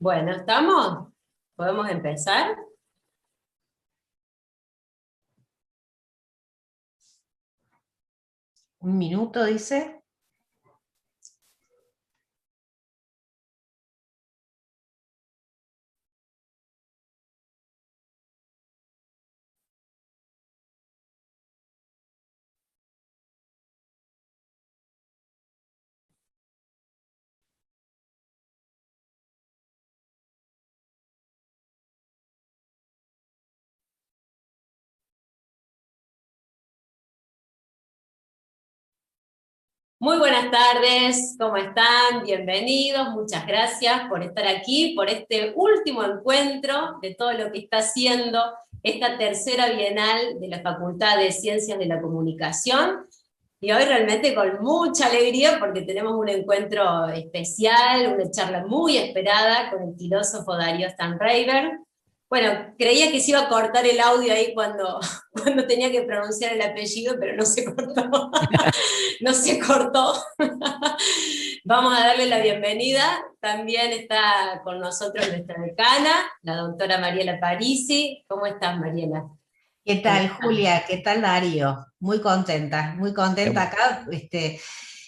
Bueno, ¿estamos? ¿Podemos empezar? Un minuto, dice. Muy buenas tardes, ¿cómo están? Bienvenidos, muchas gracias por estar aquí, por este último encuentro de todo lo que está haciendo esta tercera Bienal de la Facultad de Ciencias de la Comunicación. Y hoy realmente con mucha alegría porque tenemos un encuentro especial, una charla muy esperada con el filósofo Darío Stanraiver. Bueno, creía que se iba a cortar el audio ahí cuando tenía que pronunciar el apellido, pero no se cortó. No se cortó. Vamos a darle la bienvenida. También está con nosotros nuestra decana, la doctora Mariela Parisi. ¿Cómo estás, Mariela? ¿Qué tal, Julia? ¿Qué tal, Darío? Muy contenta acá,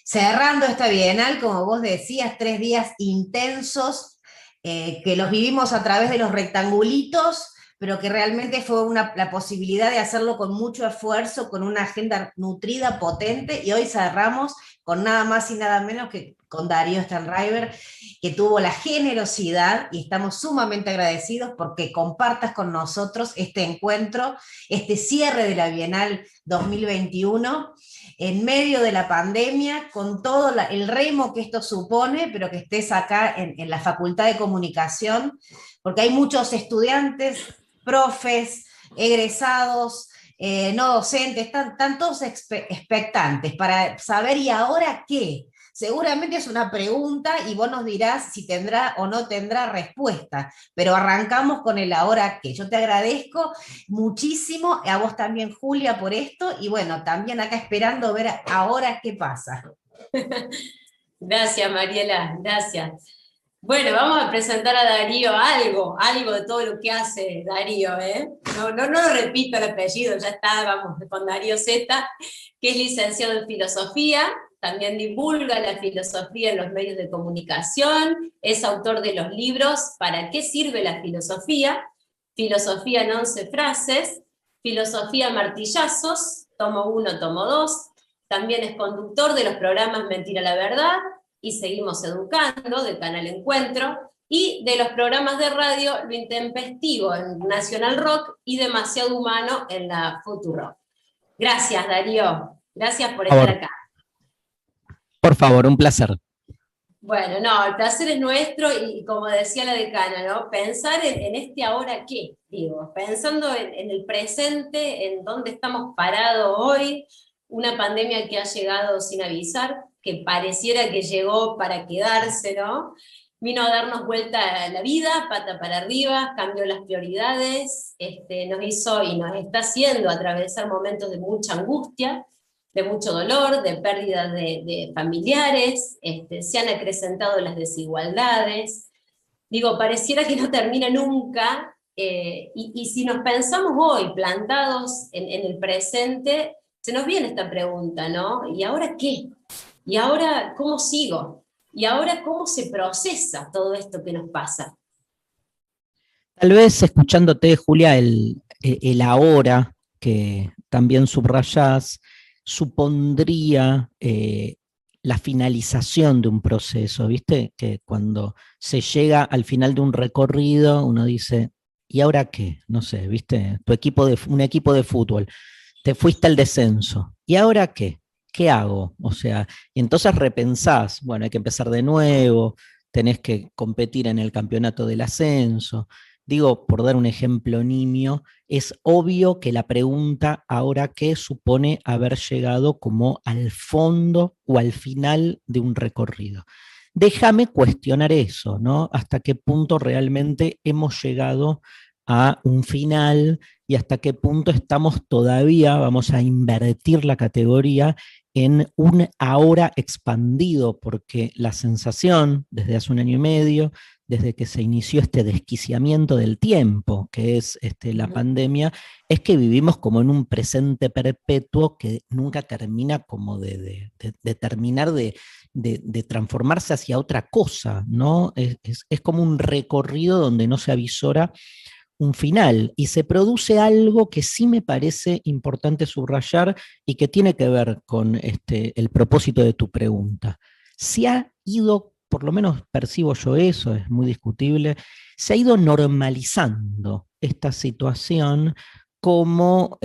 cerrando esta Bienal, como vos decías, 3 días intensos, que los vivimos a través de los rectangulitos, pero que realmente fue la posibilidad de hacerlo con mucho esfuerzo, con una agenda nutrida, potente, y hoy cerramos con nada más y nada menos que con Darío Stanraiver, que tuvo la generosidad, y estamos sumamente agradecidos porque compartas con nosotros este encuentro, este cierre de la Bienal 2021, en medio de la pandemia, con todo el remo que esto supone, pero que estés acá en la Facultad de Comunicación, porque hay muchos estudiantes, profes, egresados, no docentes, están todos expectantes para saber, ¿y ahora qué? Seguramente es una pregunta y vos nos dirás si tendrá o no tendrá respuesta, pero arrancamos con el ahora qué. Yo te agradezco muchísimo, a vos también, Julia, por esto, y bueno, también acá esperando ver ahora qué pasa. Gracias, Mariela, gracias. Bueno, vamos a presentar a Darío algo de todo lo que hace Darío, ¿eh? No lo repito el apellido, ya está, vamos, con Darío Z, que es licenciado en filosofía, también divulga la filosofía en los medios de comunicación, es autor de los libros ¿Para qué sirve la filosofía? Filosofía en 11 frases, Filosofía Martillazos, tomo 1, tomo 2, también es conductor de los programas Mentira la Verdad, y Seguimos Educando, de Canal Encuentro, y de los programas de radio Lo Intempestivo en Nacional Rock y Demasiado Humano en la Futurock. Gracias, Darío. Gracias por estar acá. Por favor, un placer. Bueno, no, el placer es nuestro y como decía la decana, ¿no? Pensar en este ahora qué, digo, pensando en el presente, en dónde estamos parados hoy, una pandemia que ha llegado sin avisar, que pareciera que llegó para quedarse, ¿no? Vino a darnos vuelta a la vida, pata para arriba, cambió las prioridades, nos hizo y nos está haciendo atravesar momentos de mucha angustia, de mucho dolor, de pérdida de familiares, se han acrecentado las desigualdades. Digo, pareciera que no termina nunca, y si nos pensamos hoy plantados en el presente, se nos viene esta pregunta, ¿no? ¿Y ahora qué? ¿Y ahora cómo sigo? ¿Y ahora cómo se procesa todo esto que nos pasa? Tal vez escuchándote, Julia, el ahora que también subrayás, supondría la finalización de un proceso, ¿viste? Que cuando se llega al final de un recorrido, uno dice, ¿y ahora qué? No sé, ¿viste? Un equipo de fútbol, te fuiste al descenso, ¿y ahora qué? ¿Qué hago? O sea, y entonces repensás, bueno, hay que empezar de nuevo, tenés que competir en el campeonato del ascenso. Digo, por dar un ejemplo nimio, es obvio que la pregunta ahora qué supone haber llegado como al fondo o al final de un recorrido. Déjame cuestionar eso, ¿no? Hasta qué punto realmente hemos llegado a un final y hasta qué punto estamos todavía, vamos a invertir la categoría en un ahora expandido, porque la sensación desde hace un año y medio desde que se inició este desquiciamiento del tiempo, que es la pandemia, es que vivimos como en un presente perpetuo que nunca termina como de terminar de transformarse hacia otra cosa, ¿no? Es como un recorrido donde no se avisora un final, y se produce algo que sí me parece importante subrayar y que tiene que ver con el propósito de tu pregunta. Se ha ido, por lo menos percibo yo eso, es muy discutible, se ha ido normalizando esta situación como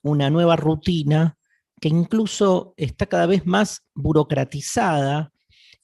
una nueva rutina que incluso está cada vez más burocratizada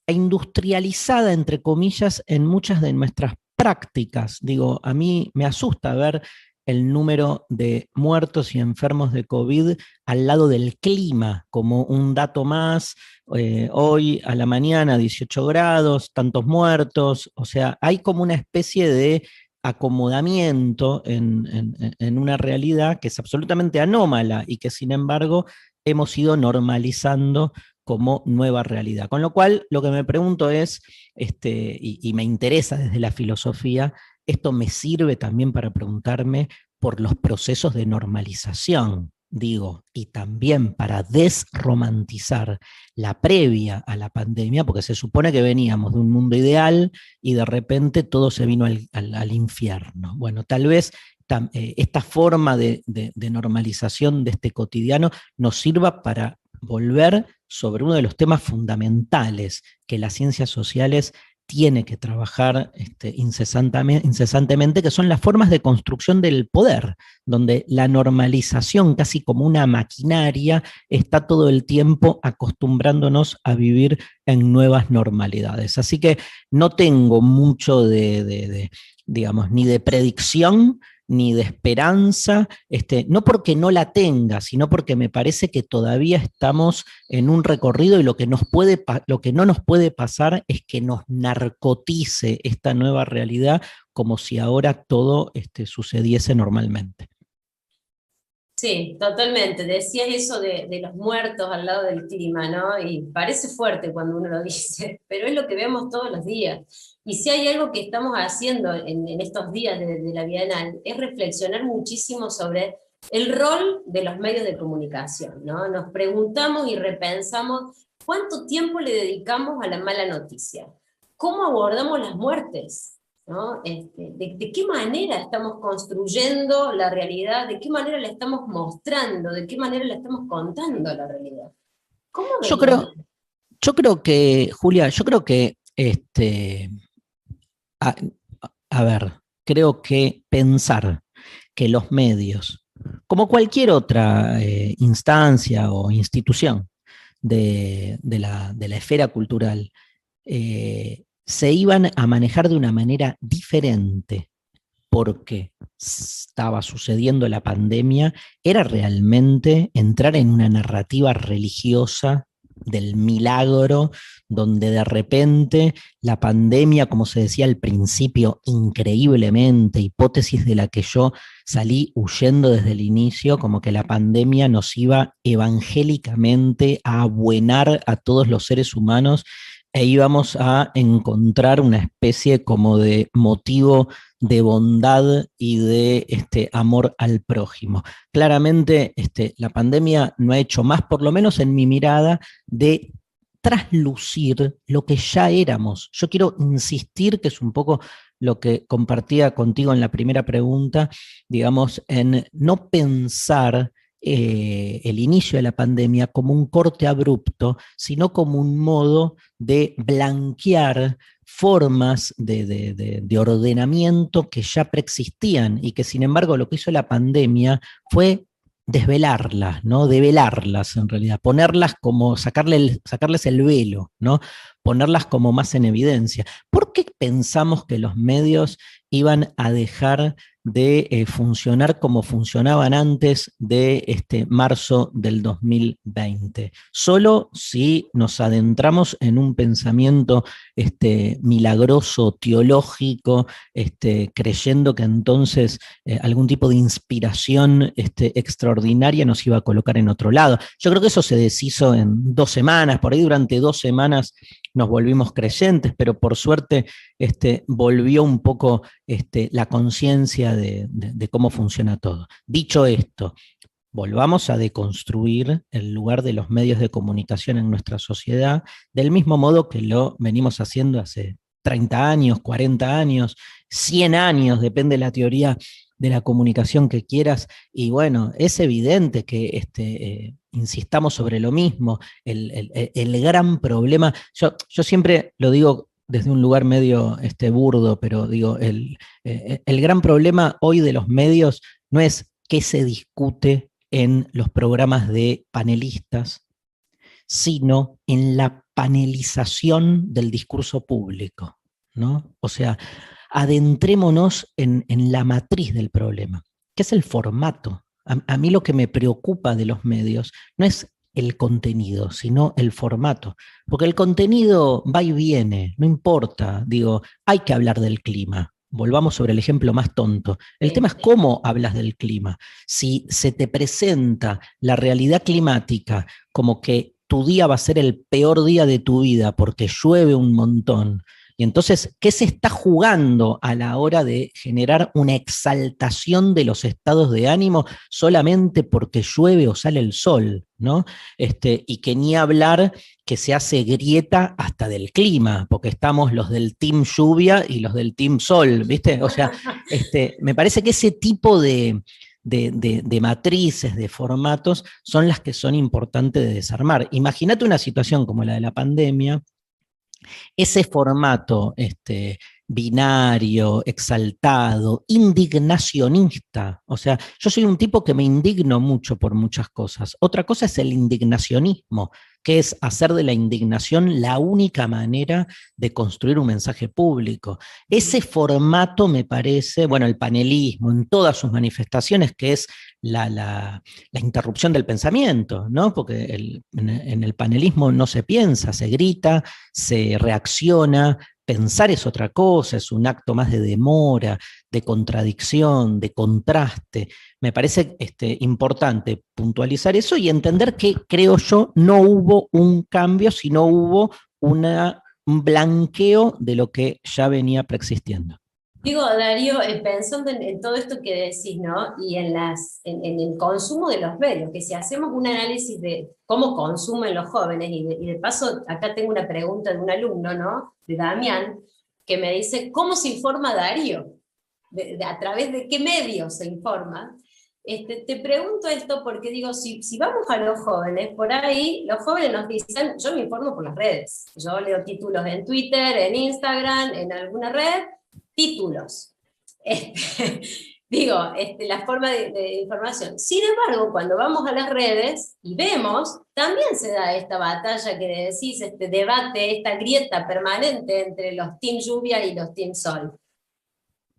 e industrializada, entre comillas, en muchas de nuestras prácticas. Digo, a mí me asusta ver el número de muertos y enfermos de COVID al lado del clima, como un dato más. Hoy a la mañana 18 grados, tantos muertos, o sea, hay como una especie de acomodamiento en una realidad que es absolutamente anómala y que sin embargo hemos ido normalizando como nueva realidad. Con lo cual, lo que me pregunto es, y me interesa desde la filosofía, esto me sirve también para preguntarme por los procesos de normalización, digo, y también para desromantizar la previa a la pandemia, porque se supone que veníamos de un mundo ideal y de repente todo se vino al infierno. Bueno, tal vez esta forma de normalización de este cotidiano nos sirva para volver sobre uno de los temas fundamentales que las ciencias sociales tiene que trabajar incesantemente, que son las formas de construcción del poder, donde la normalización, casi como una maquinaria, está todo el tiempo acostumbrándonos a vivir en nuevas normalidades. Así que no tengo mucho digamos, ni de predicción, ni de esperanza, no porque no la tenga, sino porque me parece que todavía estamos en un recorrido y lo que no nos puede pasar es que nos narcotice esta nueva realidad como si ahora todo sucediese normalmente. Sí, totalmente. Decías eso de los muertos al lado del clima, ¿no? Y parece fuerte cuando uno lo dice, pero es lo que vemos todos los días. Y si hay algo que estamos haciendo en estos días de la Bienal, es reflexionar muchísimo sobre el rol de los medios de comunicación, ¿no? Nos preguntamos y repensamos cuánto tiempo le dedicamos a la mala noticia, cómo abordamos las muertes, ¿no? De qué manera estamos construyendo la realidad, de qué manera la estamos mostrando, de qué manera la estamos contando la realidad. ¿Cómo yo creo que, Julia, a ver, creo que pensar que los medios, como cualquier otra instancia o institución de la esfera cultural, se iban a manejar de una manera diferente porque estaba sucediendo la pandemia, era realmente entrar en una narrativa religiosa del milagro, donde de repente la pandemia, como se decía al principio, increíblemente, hipótesis de la que yo salí huyendo desde el inicio, como que la pandemia nos iba evangélicamente a abuenar a todos los seres humanos e íbamos a encontrar una especie como de motivo de bondad y de amor al prójimo. Claramente la pandemia no ha hecho más, por lo menos en mi mirada, de traslucir lo que ya éramos. Yo quiero insistir, que es un poco lo que compartía contigo en la primera pregunta, digamos, en no pensar el inicio de la pandemia como un corte abrupto, sino como un modo de blanquear formas de ordenamiento que ya preexistían y que sin embargo lo que hizo la pandemia fue desvelarlas, ¿no? Develarlas en realidad, ponerlas como, sacarles el velo, ¿no? Ponerlas como más en evidencia. ¿Por qué pensamos que los medios iban a dejar de funcionar como funcionaban antes de marzo del 2020? Solo si nos adentramos en un pensamiento milagroso, teológico, creyendo que entonces algún tipo de inspiración extraordinaria nos iba a colocar en otro lado. Yo creo que eso se deshizo en 2 semanas, por ahí durante 2 semanas nos volvimos creyentes, pero por suerte volvió un poco la conciencia de cómo funciona todo. Dicho esto, volvamos a deconstruir el lugar de los medios de comunicación en nuestra sociedad, del mismo modo que lo venimos haciendo hace 30 años, 40 años, 100 años, depende de la teoría de la comunicación que quieras, y bueno, es evidente que insistamos sobre lo mismo, el gran problema, yo siempre lo digo desde un lugar medio burdo, pero digo, el gran problema hoy de los medios no es qué se discute en los programas de panelistas, sino en la panelización del discurso público, ¿no? O sea, adentrémonos en la matriz del problema, que es el formato. A mí lo que me preocupa de los medios no es el contenido, sino el formato, porque el contenido va y viene, no importa, digo, hay que hablar del clima. Volvamos sobre el ejemplo más tonto. El tema es cómo hablas del clima. Si se te presenta la realidad climática como que tu día va a ser el peor día de tu vida porque llueve un montón, y entonces, ¿qué se está jugando a la hora de generar una exaltación de los estados de ánimo solamente porque llueve o sale el sol, ¿no? Y que ni hablar que se hace grieta hasta del clima, porque estamos los del team lluvia y los del team sol, ¿viste? O sea, me parece que ese tipo de matrices, de formatos, son las que son importantes de desarmar. Imagínate una situación como la de la pandemia. Ese formato binario, exaltado, indignacionista, o sea, yo soy un tipo que me indigno mucho por muchas cosas. Otra cosa es el indignacionismo, que es hacer de la indignación la única manera de construir un mensaje público. Ese formato me parece, bueno, el panelismo en todas sus manifestaciones, que es la interrupción del pensamiento, ¿no? Porque en el panelismo no se piensa, se grita, se reacciona. Pensar es otra cosa, es un acto más de demora, de contradicción, de contraste. Me parece importante puntualizar eso y entender que, creo yo, no hubo un cambio, sino hubo un blanqueo de lo que ya venía preexistiendo. Digo, Darío, pensando en todo esto que decís, ¿no? Y en el consumo de los medios, que si hacemos un análisis de cómo consumen los jóvenes, y de paso, acá tengo una pregunta de un alumno, ¿no? De Damián, que me dice, ¿cómo se informa Darío? ¿A través de qué medios se informa? Te pregunto esto porque digo, si vamos a los jóvenes, por ahí los jóvenes nos dicen, yo me informo por las redes, yo leo títulos en Twitter, en Instagram, en alguna red, títulos. Digo, la forma de información. Sin embargo, cuando vamos a las redes y vemos, también se da esta batalla que decís, este debate, esta grieta permanente entre los team lluvia y los team sol.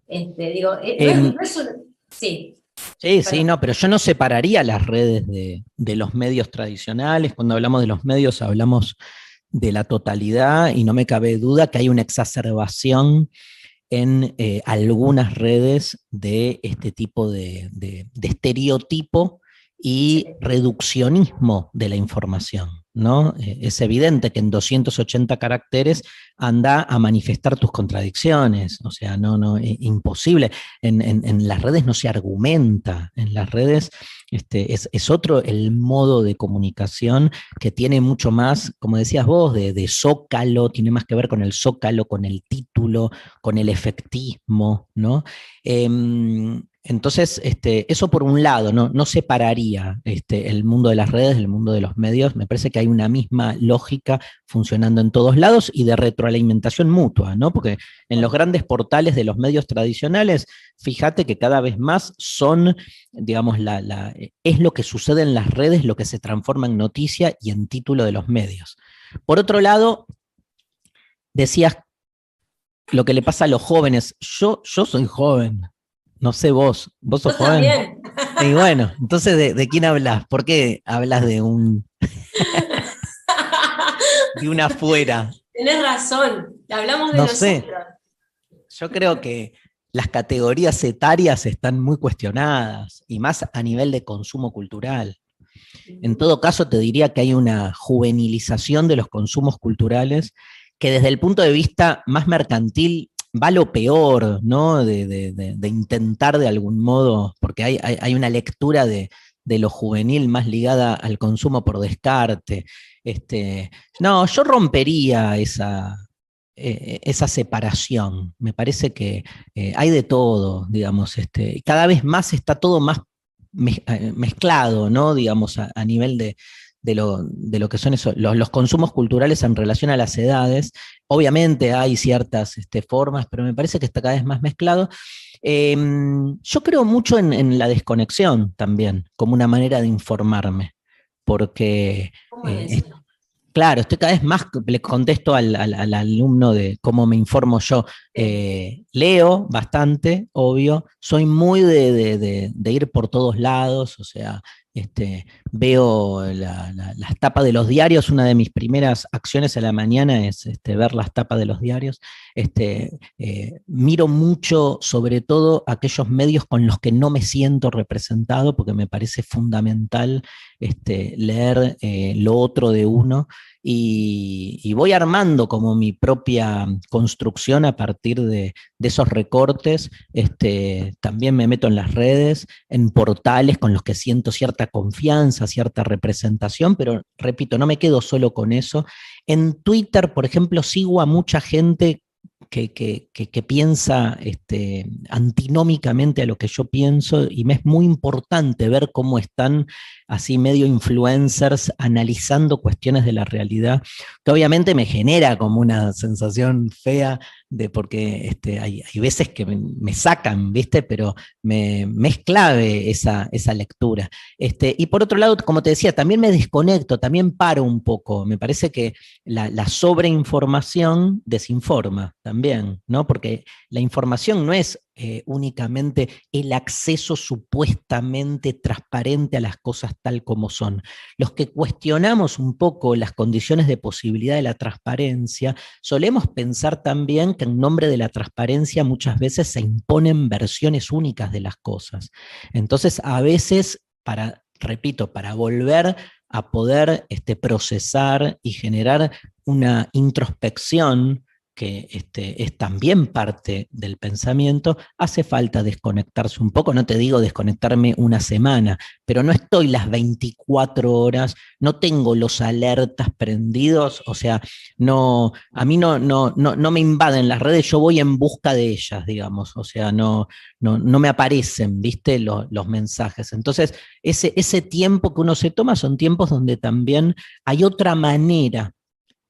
Digo, no es un... Sí. Sí, no, pero yo no separaría las redes de los medios tradicionales. Cuando hablamos de los medios hablamos de la totalidad y no me cabe duda que hay una exacerbación en algunas redes de este tipo de estereotipo y reduccionismo de la información, ¿no? Es evidente que en 280 caracteres anda a manifestar tus contradicciones, o sea, imposible. En las redes no se argumenta, en las redes es otro el modo de comunicación que tiene mucho más, como decías vos, de zócalo, tiene más que ver con el zócalo, con el título, con el efectismo, ¿no? Entonces, eso por un lado, no separaría el mundo de las redes del mundo de los medios. Me parece que hay una misma lógica funcionando en todos lados y de retroalimentación mutua, ¿no? Porque en los grandes portales de los medios tradicionales, fíjate que cada vez más son, digamos, es lo que sucede en las redes lo que se transforma en noticia y en título de los medios. Por otro lado, decías lo que le pasa a los jóvenes. Yo soy joven. No sé vos sos joven. También. Y bueno, entonces, ¿de quién hablas? ¿Por qué hablas de de una afuera? Tenés razón, hablamos de No nosotros. sé. Yo creo que las categorías etarias están muy cuestionadas, y más a nivel de consumo cultural. En todo caso, te diría que hay una juvenilización de los consumos culturales que desde el punto de vista más mercantil va lo peor, ¿no? De intentar de algún modo, porque hay una lectura de lo juvenil más ligada al consumo por descarte. No, yo rompería esa separación. Me parece que hay de todo, digamos, cada vez más está todo más mezclado, ¿no? Digamos, a nivel de lo que son los consumos culturales en relación a las edades. Obviamente hay ciertas formas, pero me parece que está cada vez más mezclado. Yo creo mucho en la desconexión también, como una manera de informarme, porque ¿Cómo es eso? claro, estoy cada vez más, le contesto al alumno de cómo me informo yo. Leo bastante, obvio, soy muy de ir por todos lados, o sea, veo las tapas de los diarios, una de mis primeras acciones a la mañana es ver las tapas de los diarios. Miro mucho, sobre todo, aquellos medios con los que no me siento representado, porque me parece fundamental leer lo otro de uno. Y voy armando como mi propia construcción a partir de esos recortes. También me meto en las redes, en portales con los que siento cierta confianza, cierta representación, pero repito, no me quedo solo con eso. En Twitter, por ejemplo, sigo a mucha gente que piensa antinómicamente a lo que yo pienso, y me es muy importante ver cómo están así medio influencers analizando cuestiones de la realidad, que obviamente me genera como una sensación fea, porque hay veces que me sacan, ¿viste? Pero me es clave esa lectura. Y por otro lado, como te decía, también me desconecto, también paro un poco. Me parece que la sobreinformación desinforma también, ¿no? Porque la información no es únicamente el acceso supuestamente transparente a las cosas tal como son. Los que cuestionamos un poco las condiciones de posibilidad de la transparencia, solemos pensar también que en nombre de la transparencia muchas veces se imponen versiones únicas de las cosas. Entonces, a veces, repito, para volver a poder procesar y generar una introspección que es también parte del pensamiento, hace falta desconectarse un poco. No te digo desconectarme una semana, pero no estoy las 24 horas, no tengo los alertas prendidos, o sea, a mí no me invaden las redes, yo voy en busca de ellas, digamos, o sea, no me aparecen, ¿viste? Los mensajes. Entonces, ese tiempo que uno se toma son tiempos donde también hay otra manera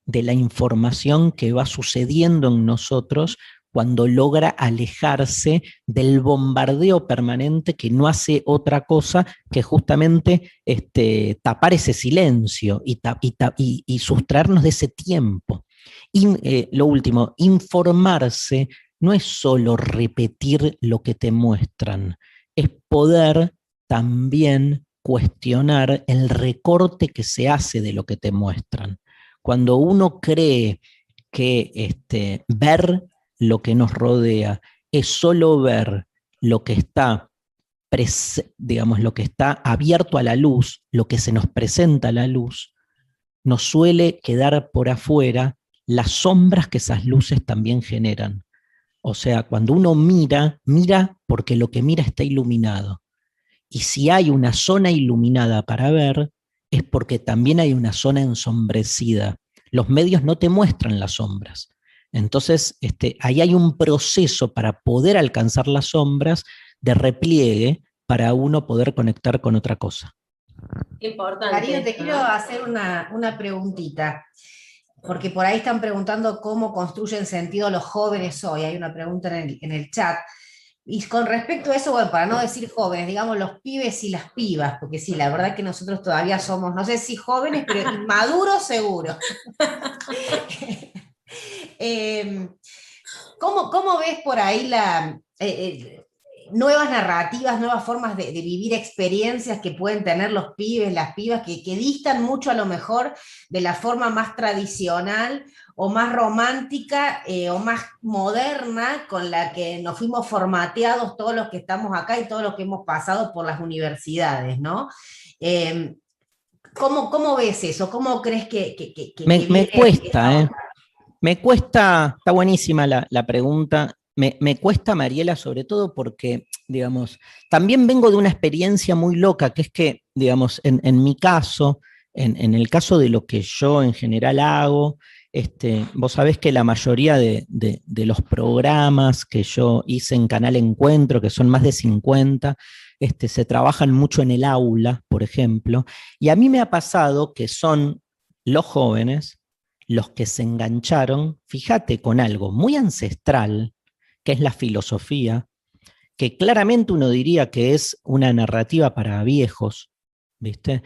de la información que va sucediendo en nosotros cuando logra alejarse del bombardeo permanente que no hace otra cosa que justamente tapar ese silencio y sustraernos de ese tiempo. Y lo último, informarse no es solo repetir lo que te muestran, es poder también cuestionar el recorte que se hace de lo que te muestran. Cuando uno cree que ver lo que nos rodea es solo ver lo que está, digamos, lo que está abierto a la luz, lo que se nos presenta a la luz, nos suele quedar por afuera las sombras que esas luces también generan. O sea, cuando uno mira porque lo que mira está iluminado. Y si hay una zona iluminada para ver, es porque también hay una zona ensombrecida. Los medios no te muestran las sombras. Entonces, ahí hay un proceso para poder alcanzar las sombras de repliegue para uno poder conectar con otra cosa. Importante. Darío, te quiero hacer una preguntita, porque por ahí están preguntando cómo construyen sentido los jóvenes hoy. Hay una pregunta en el chat. Y con respecto a eso, bueno, para no decir jóvenes, digamos los pibes y las pibas, porque sí, la verdad que nosotros todavía somos, no sé si jóvenes, pero inmaduros seguro. ¿Cómo ves por ahí nuevas narrativas, nuevas formas de vivir experiencias que pueden tener los pibes, las pibas, que distan mucho a lo mejor de la forma más tradicional o más romántica o más moderna con la que nos fuimos formateados todos los que estamos acá y todos los que hemos pasado por las universidades, ¿no? ¿Cómo ves eso? ¿Cómo crees que me cuesta, Me cuesta, está buenísima la pregunta, me cuesta, Mariela, sobre todo porque, digamos, también vengo de una experiencia muy loca, que es que, digamos, en mi caso, en el caso de lo que yo en general hago, vos sabés que la mayoría de los programas que yo hice en Canal Encuentro, que son más de 50, se trabajan mucho en el aula, por ejemplo, y a mí me ha pasado que son los jóvenes los que se engancharon, fíjate, con algo muy ancestral, que es la filosofía, que claramente uno diría que es una narrativa para viejos, ¿viste?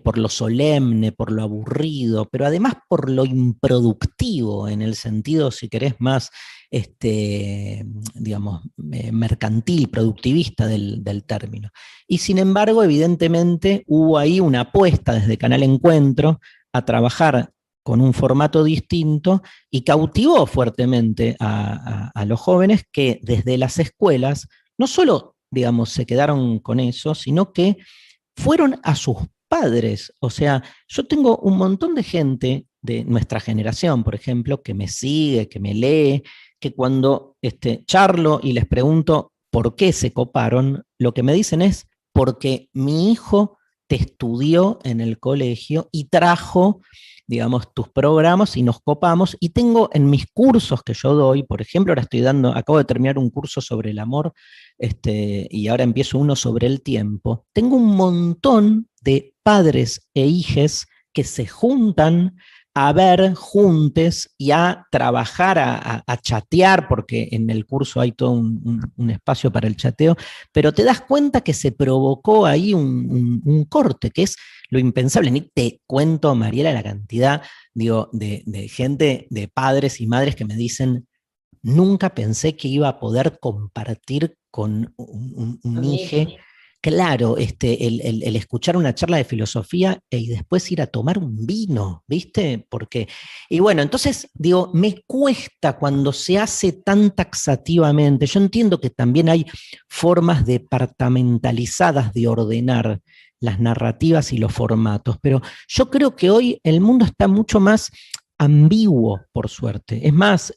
Por lo solemne, por lo aburrido, pero además por lo improductivo, en el sentido, si querés, más, digamos, mercantil, productivista del término. Y sin embargo, evidentemente, hubo ahí una apuesta desde Canal Encuentro a trabajar con un formato distinto y cautivó fuertemente a los jóvenes que desde las escuelas no solo, digamos, se quedaron con eso, sino que fueron a sus padres. O sea, yo tengo un montón de gente de nuestra generación, por ejemplo, que me sigue, que me lee, que cuando charlo y les pregunto por qué se coparon, lo que me dicen es porque mi hijo te estudió en el colegio y trajo, digamos, tus programas y nos copamos, y tengo en mis cursos que yo doy, por ejemplo, ahora acabo de terminar un curso sobre el amor, y ahora empiezo uno sobre el tiempo, tengo un montón de padres e hijes que se juntan a ver juntes y a trabajar, a chatear, porque en el curso hay todo un espacio para el chateo, pero te das cuenta que se provocó ahí un corte, que es lo impensable. Ni te cuento, Mariela, la cantidad, digo, de gente, de padres y madres que me dicen, nunca pensé que iba a poder compartir con un hijo. Claro, el escuchar una charla de filosofía y después ir a tomar un vino, ¿viste? Porque, y bueno, entonces, digo, me cuesta cuando se hace tan taxativamente. Yo entiendo que también hay formas departamentalizadas de ordenar las narrativas y los formatos, pero yo creo que hoy el mundo está mucho más ambiguo, por suerte. Es más,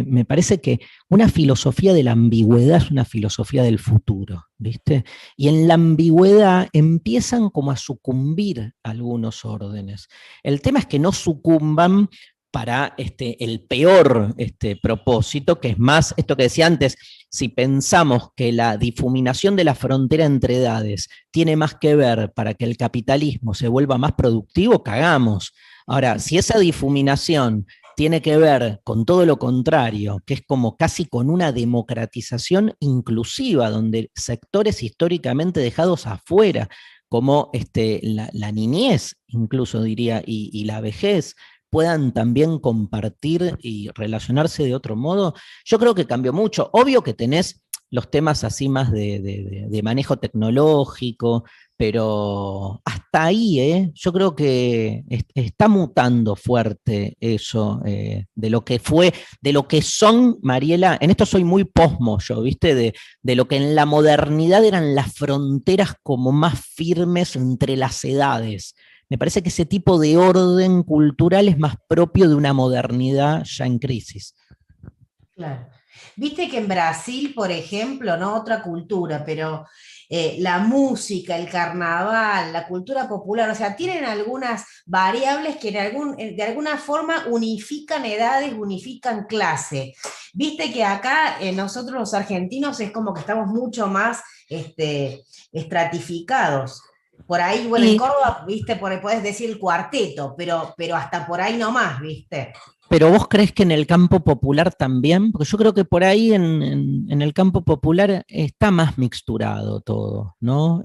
me parece que una filosofía de la ambigüedad es una filosofía del futuro, ¿viste? Y en la ambigüedad empiezan como a sucumbir algunos órdenes. El tema es que no sucumban para el peor propósito, que es más esto que decía antes, si pensamos que la difuminación de la frontera entre edades tiene más que ver para que el capitalismo se vuelva más productivo, cagamos. Ahora, si esa difuminación tiene que ver con todo lo contrario, que es como casi con una democratización inclusiva, donde sectores históricamente dejados afuera, como la niñez, incluso diría, y la vejez, puedan también compartir y relacionarse de otro modo, yo creo que cambió mucho. Obvio que tenés los temas así más de manejo tecnológico, pero hasta ahí, yo creo que está mutando fuerte eso, de lo que fue, de lo que son, Mariela, en esto soy muy posmo yo, ¿viste? De lo que en la modernidad eran las fronteras como más firmes entre las edades. Me parece que ese tipo de orden cultural es más propio de una modernidad ya en crisis. Claro. Viste que en Brasil, por ejemplo, no otra cultura, pero la música, el carnaval, la cultura popular, o sea, tienen algunas variables que de alguna forma unifican edades, unifican clase. Viste que acá nosotros los argentinos es como que estamos mucho más estratificados. Por ahí, bueno, en Córdoba, viste, por ahí podés decir el cuarteto, pero hasta por ahí nomás, viste. Pero vos crees que en el campo popular también, porque yo creo que por ahí en el campo popular está más mixturado todo, ¿no?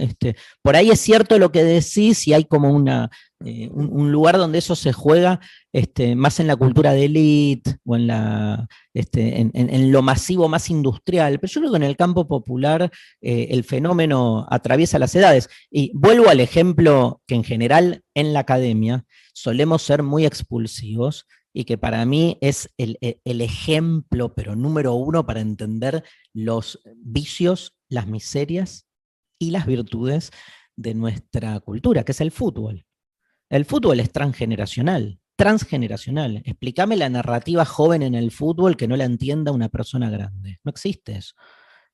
Por ahí es cierto lo que decís y hay como un lugar donde eso se juega más en la cultura de élite o en lo masivo más industrial, pero yo creo que en el campo popular el fenómeno atraviesa las edades. Y vuelvo al ejemplo que en general en la academia solemos ser muy expulsivos, y que para mí es el ejemplo, pero número uno, para entender los vicios, las miserias y las virtudes de nuestra cultura, que es el fútbol. El fútbol es transgeneracional. transgeneracional. Explícame la narrativa joven en el fútbol que no la entienda una persona grande. No existe eso.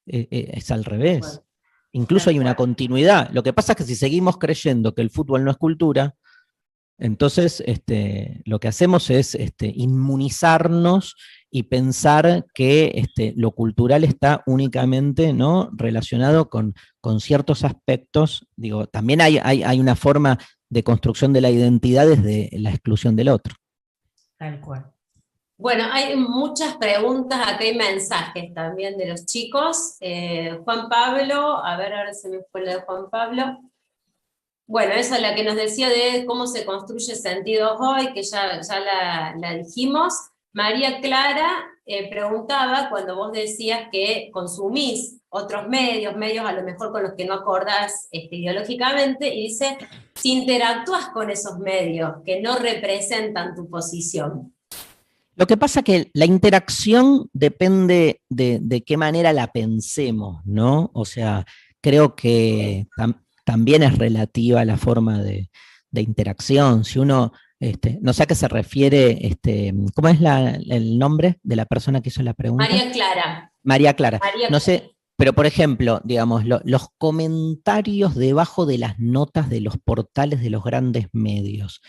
Es al revés. Bueno, Incluso hay una continuidad. Lo que pasa es que si seguimos creyendo que el fútbol no es cultura, entonces lo que hacemos es inmunizarnos y pensar que lo cultural está únicamente, ¿no?, relacionado con ciertos aspectos. Digo, también hay una forma de construcción de la identidad desde la exclusión del otro. Tal cual. bueno, hay muchas preguntas, acá hay mensajes también de los chicos. Juan Pablo, a ver, ahora se me fue la de Juan Pablo. Bueno, esa es la que nos decía de cómo se construye sentidos hoy, que ya la dijimos. María Clara preguntaba, cuando vos decías que consumís otros medios a lo mejor con los que no acordás ideológicamente, y dice, si interactúas con esos medios que no representan tu posición. Lo que pasa es que la interacción depende de qué manera la pensemos, ¿no? O sea, creo que también es relativa la forma de interacción. Si uno, no sé a qué se refiere, ¿cómo es el nombre de la persona que hizo la pregunta? María Clara. María Clara. María No sé, pero por ejemplo, digamos, los comentarios debajo de las notas de los portales de los grandes medios.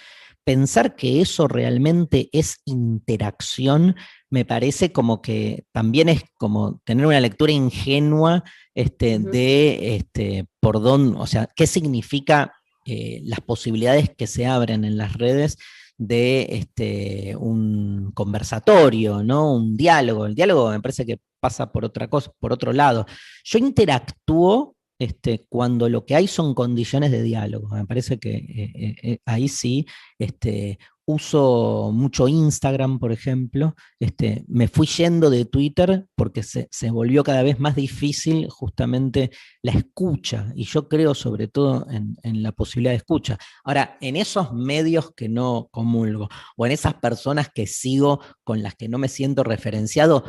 Pensar que eso realmente es interacción, me parece como que también es como tener una lectura ingenua de por dónde, o sea, qué significa las posibilidades que se abren en las redes de un conversatorio, ¿no? Un diálogo. El diálogo me parece que pasa por otra cosa, por otro lado. Yo interactúo cuando lo que hay son condiciones de diálogo. Me parece que ahí sí uso mucho Instagram, por ejemplo. Me fui yendo de Twitter porque se volvió cada vez más difícil justamente la escucha, y yo creo sobre todo en la posibilidad de escucha. Ahora, en esos medios que no comulgo, o en esas personas que sigo con las que no me siento referenciado,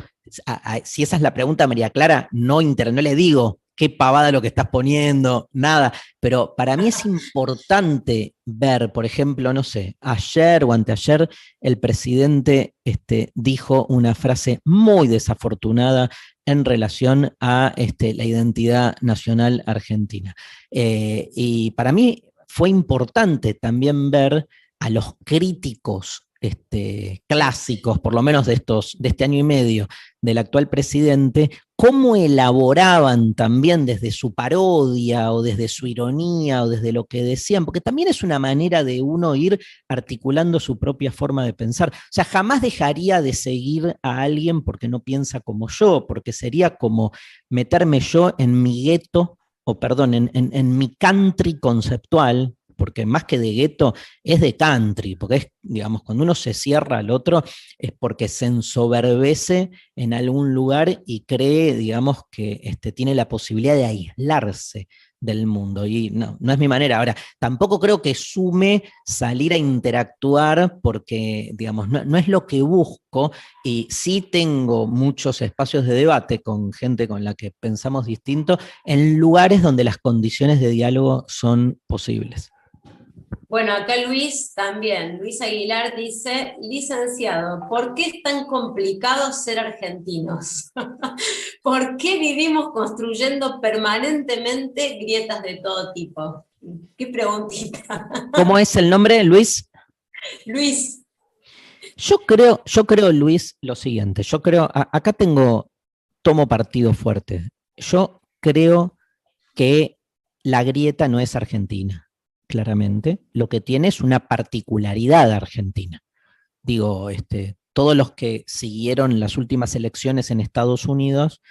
si esa es la pregunta, María Clara, no le digo qué pavada lo que estás poniendo, nada, pero para mí es importante ver, por ejemplo, no sé, ayer o anteayer el presidente dijo una frase muy desafortunada en relación a la identidad nacional argentina. Y para mí fue importante también ver a los críticos clásicos, por lo menos de este año y medio, del actual presidente, cómo elaboraban también desde su parodia o desde su ironía o desde lo que decían, porque también es una manera de uno ir articulando su propia forma de pensar. O sea, jamás dejaría de seguir a alguien porque no piensa como yo, porque sería como meterme yo en mi gueto, o perdón, en mi country conceptual, porque más que de gueto es de country, porque es, digamos, cuando uno se cierra al otro es porque se ensoberbece en algún lugar y cree, digamos, que tiene la posibilidad de aislarse del mundo, y no es mi manera. Ahora, tampoco creo que sume salir a interactuar porque, digamos, no es lo que busco, y sí tengo muchos espacios de debate con gente con la que pensamos distinto en lugares donde las condiciones de diálogo son posibles. Bueno, acá Luis también, Luis Aguilar dice, licenciado, ¿por qué es tan complicado ser argentinos? ¿Por qué vivimos construyendo permanentemente grietas de todo tipo? Qué preguntita. ¿Cómo es el nombre, Luis? Luis. Yo creo, Luis, lo siguiente. Yo creo, acá tomo partido fuerte. Yo creo que la grieta no es argentina. Claramente, lo que tiene es una particularidad argentina. Digo, todos los que siguieron las últimas elecciones en Estados Unidos,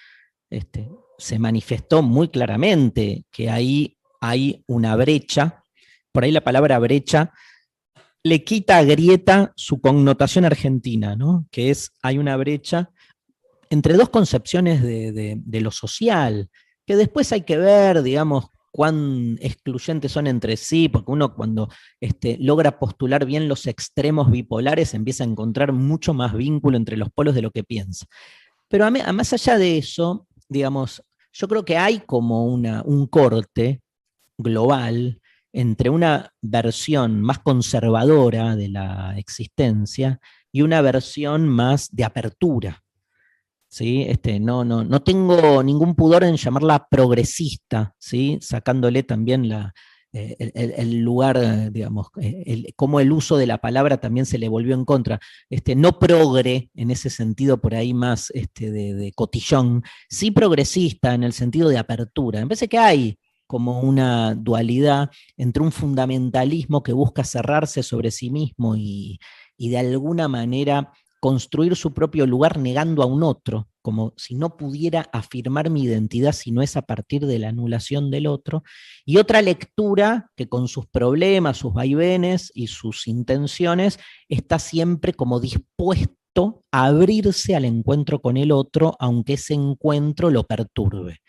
se manifestó muy claramente que ahí hay una brecha. Por ahí la palabra brecha le quita a grieta su connotación argentina, ¿no? Que es, hay una brecha entre dos concepciones de lo social, que después hay que ver, digamos, cuán excluyentes son entre sí, porque uno cuando logra postular bien los extremos bipolares empieza a encontrar mucho más vínculo entre los polos de lo que piensa. Pero a más allá de eso, digamos, yo creo que hay como un corte global entre una versión más conservadora de la existencia y una versión más de apertura. ¿Sí? No tengo ningún pudor en llamarla progresista, ¿sí? Sacándole también el lugar, digamos, cómo el uso de la palabra también se le volvió en contra. No progre en ese sentido por ahí más de cotillón, sí progresista en el sentido de apertura. Me parece que hay como una dualidad entre un fundamentalismo que busca cerrarse sobre sí mismo y de alguna manera construir su propio lugar negando a un otro, como si no pudiera afirmar mi identidad si no es a partir de la anulación del otro, y otra lectura que con sus problemas, sus vaivenes y sus intenciones está siempre como dispuesto a abrirse al encuentro con el otro, aunque ese encuentro lo perturbe.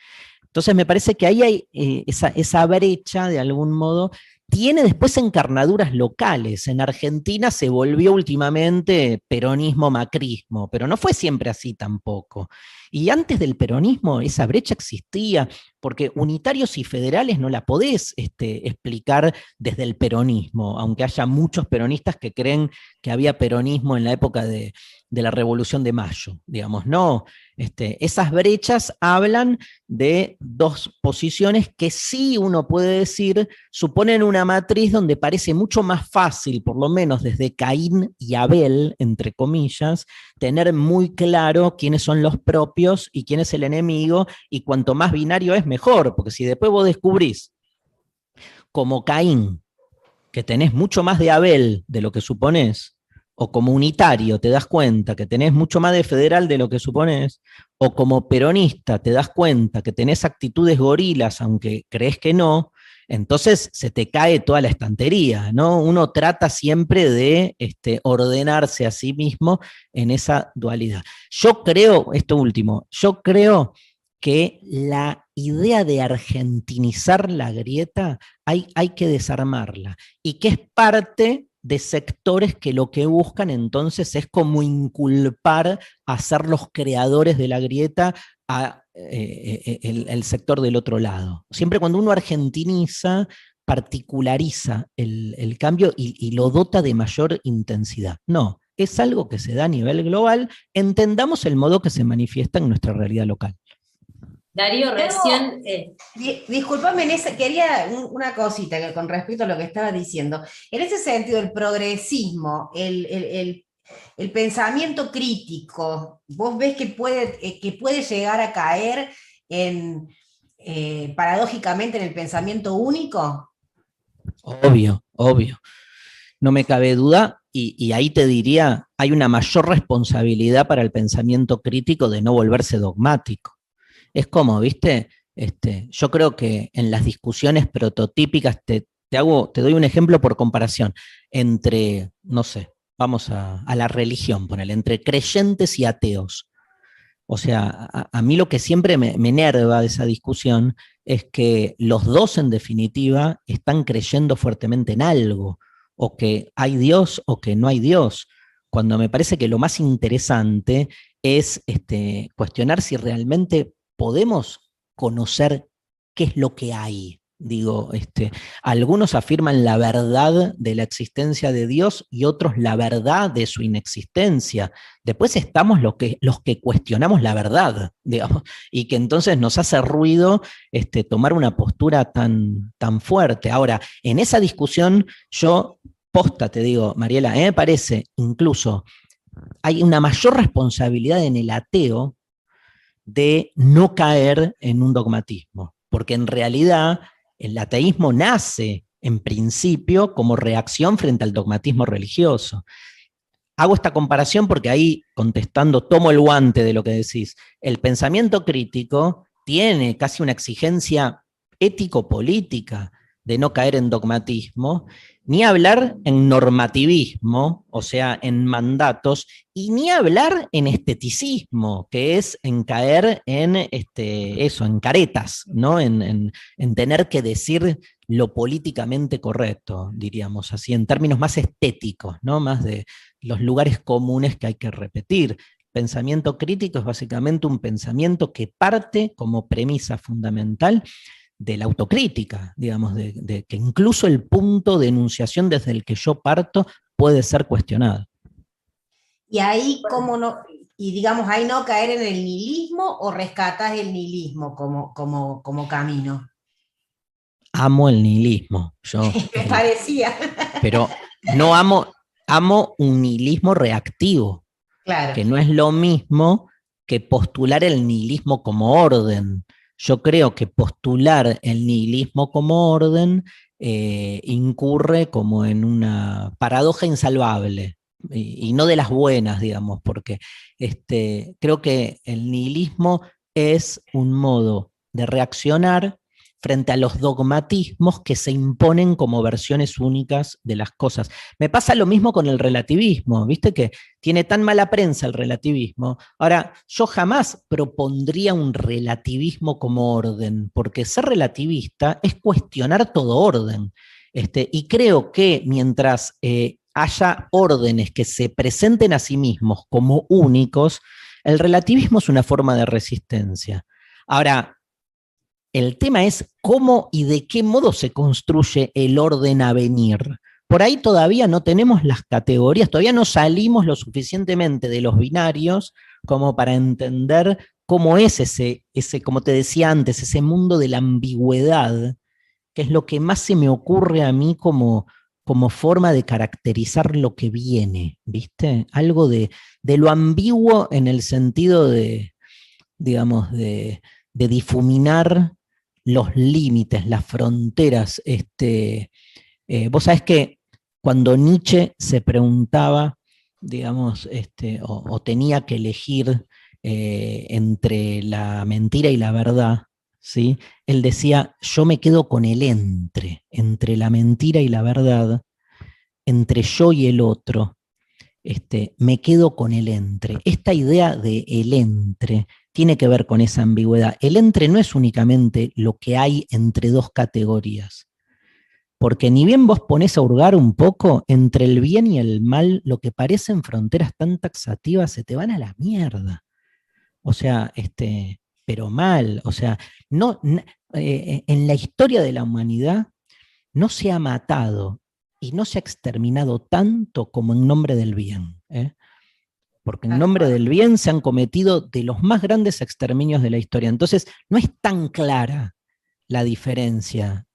Entonces me parece que ahí hay esa brecha, de algún modo, tiene después encarnaduras locales. En Argentina se volvió últimamente peronismo-macrismo, pero no fue siempre así tampoco. Y antes del peronismo esa brecha existía, porque unitarios y federales no la podés explicar desde el peronismo, aunque haya muchos peronistas que creen que había peronismo en la época de la Revolución de Mayo, digamos, no. Esas brechas hablan de dos posiciones que sí uno puede decir suponen una matriz donde parece mucho más fácil, por lo menos desde Caín y Abel, entre comillas, tener muy claro quiénes son los propios y quién es el enemigo, y cuanto más binario es mejor, porque si después vos descubrís, como Caín, que tenés mucho más de Abel de lo que suponés, o como unitario te das cuenta que tenés mucho más de federal de lo que suponés, o como peronista te das cuenta que tenés actitudes gorilas aunque crees que no, entonces se te cae toda la estantería, ¿no? Uno trata siempre de ordenarse a sí mismo en esa dualidad. Yo creo, esto último, yo creo que la idea de argentinizar la grieta hay que desarmarla, y que es parte de sectores que lo que buscan entonces es como inculpar a ser los creadores de la grieta a el sector del otro lado. Siempre cuando uno argentiniza, particulariza el cambio y lo dota de mayor intensidad. No, es algo que se da a nivel global, entendamos el modo que se manifiesta en nuestra realidad local. Darío, recién... Disculpame, quería una cosita que con respecto a lo que estaba diciendo. En ese sentido, el progresismo, el pensamiento crítico, ¿vos ves que puede llegar a caer paradójicamente en el pensamiento único? Obvio, obvio. No me cabe duda, y ahí te diría, hay una mayor responsabilidad para el pensamiento crítico de no volverse dogmático. Es como, ¿viste? Yo creo que en las discusiones prototípicas, te doy un ejemplo por comparación, entre, no sé, vamos a la religión, ponele, entre creyentes y ateos. O sea, a mí lo que siempre me enerva de esa discusión es que los dos, en definitiva, están creyendo fuertemente en algo, o que hay Dios o que no hay Dios, cuando me parece que lo más interesante es cuestionar si realmente podemos conocer qué es lo que hay. Digo, algunos afirman la verdad de la existencia de Dios y otros la verdad de su inexistencia. Después estamos los que cuestionamos la verdad, digamos, y que entonces nos hace ruido tomar una postura tan fuerte. Ahora, en esa discusión, yo, posta, te digo, Mariela, me parece incluso hay una mayor responsabilidad en el ateo de no caer en un dogmatismo, porque en realidad el ateísmo nace en principio como reacción frente al dogmatismo religioso. Hago esta comparación porque ahí, contestando, tomo el guante de lo que decís. El pensamiento crítico tiene casi una exigencia ético-política de no caer en dogmatismo, ni hablar en normativismo, o sea, en mandatos, y ni hablar en esteticismo, que es en caer en en caretas, ¿no? En tener que decir lo políticamente correcto, diríamos así, en términos más estéticos, ¿no? Más de los lugares comunes que hay que repetir. Pensamiento crítico es básicamente un pensamiento que parte como premisa fundamental de la autocrítica, digamos, de que incluso el punto de enunciación desde el que yo parto puede ser cuestionado. Y ahí, ¿cómo no? Y digamos, ahí no caer en el nihilismo o rescatas el nihilismo como camino. Amo el nihilismo, Me parecía. pero no amo un nihilismo reactivo, Claro. que no es lo mismo que postular el nihilismo como orden. Yo creo que postular el nihilismo como orden incurre como en una paradoja insalvable, y no de las buenas, digamos, porque creo que el nihilismo es un modo de reaccionar frente a los dogmatismos que se imponen como versiones únicas de las cosas. Me pasa lo mismo con el relativismo, ¿viste? Que tiene tan mala prensa el relativismo. Ahora, yo jamás propondría un relativismo como orden, porque ser relativista es cuestionar todo orden. Y creo que mientras haya órdenes que se presenten a sí mismos como únicos, el relativismo es una forma de resistencia. Ahora, el tema es cómo y de qué modo se construye el orden a venir. Por ahí todavía no tenemos las categorías, todavía no salimos lo suficientemente de los binarios como para entender cómo es ese, como te decía antes, ese mundo de la ambigüedad, que es lo que más se me ocurre a mí como forma de caracterizar lo que viene, ¿viste? Algo de lo ambiguo en el sentido de, digamos, de difuminar los límites, las fronteras. Vos sabés que cuando Nietzsche se preguntaba, digamos, o tenía que elegir entre la mentira y la verdad, ¿sí? Él decía, yo me quedo con el entre la mentira y la verdad, entre yo y el otro, me quedo con el entre. Esta idea de el entre tiene que ver con esa ambigüedad. El entre no es únicamente lo que hay entre dos categorías, porque ni bien vos ponés a hurgar un poco entre el bien y el mal, lo que parecen fronteras tan taxativas se te van a la mierda. O sea, pero mal. O sea, en la historia de la humanidad no se ha matado y no se ha exterminado tanto como en nombre del bien. Porque en nombre del bien se han cometido de los más grandes exterminios de la historia. Entonces, no es tan clara la diferencia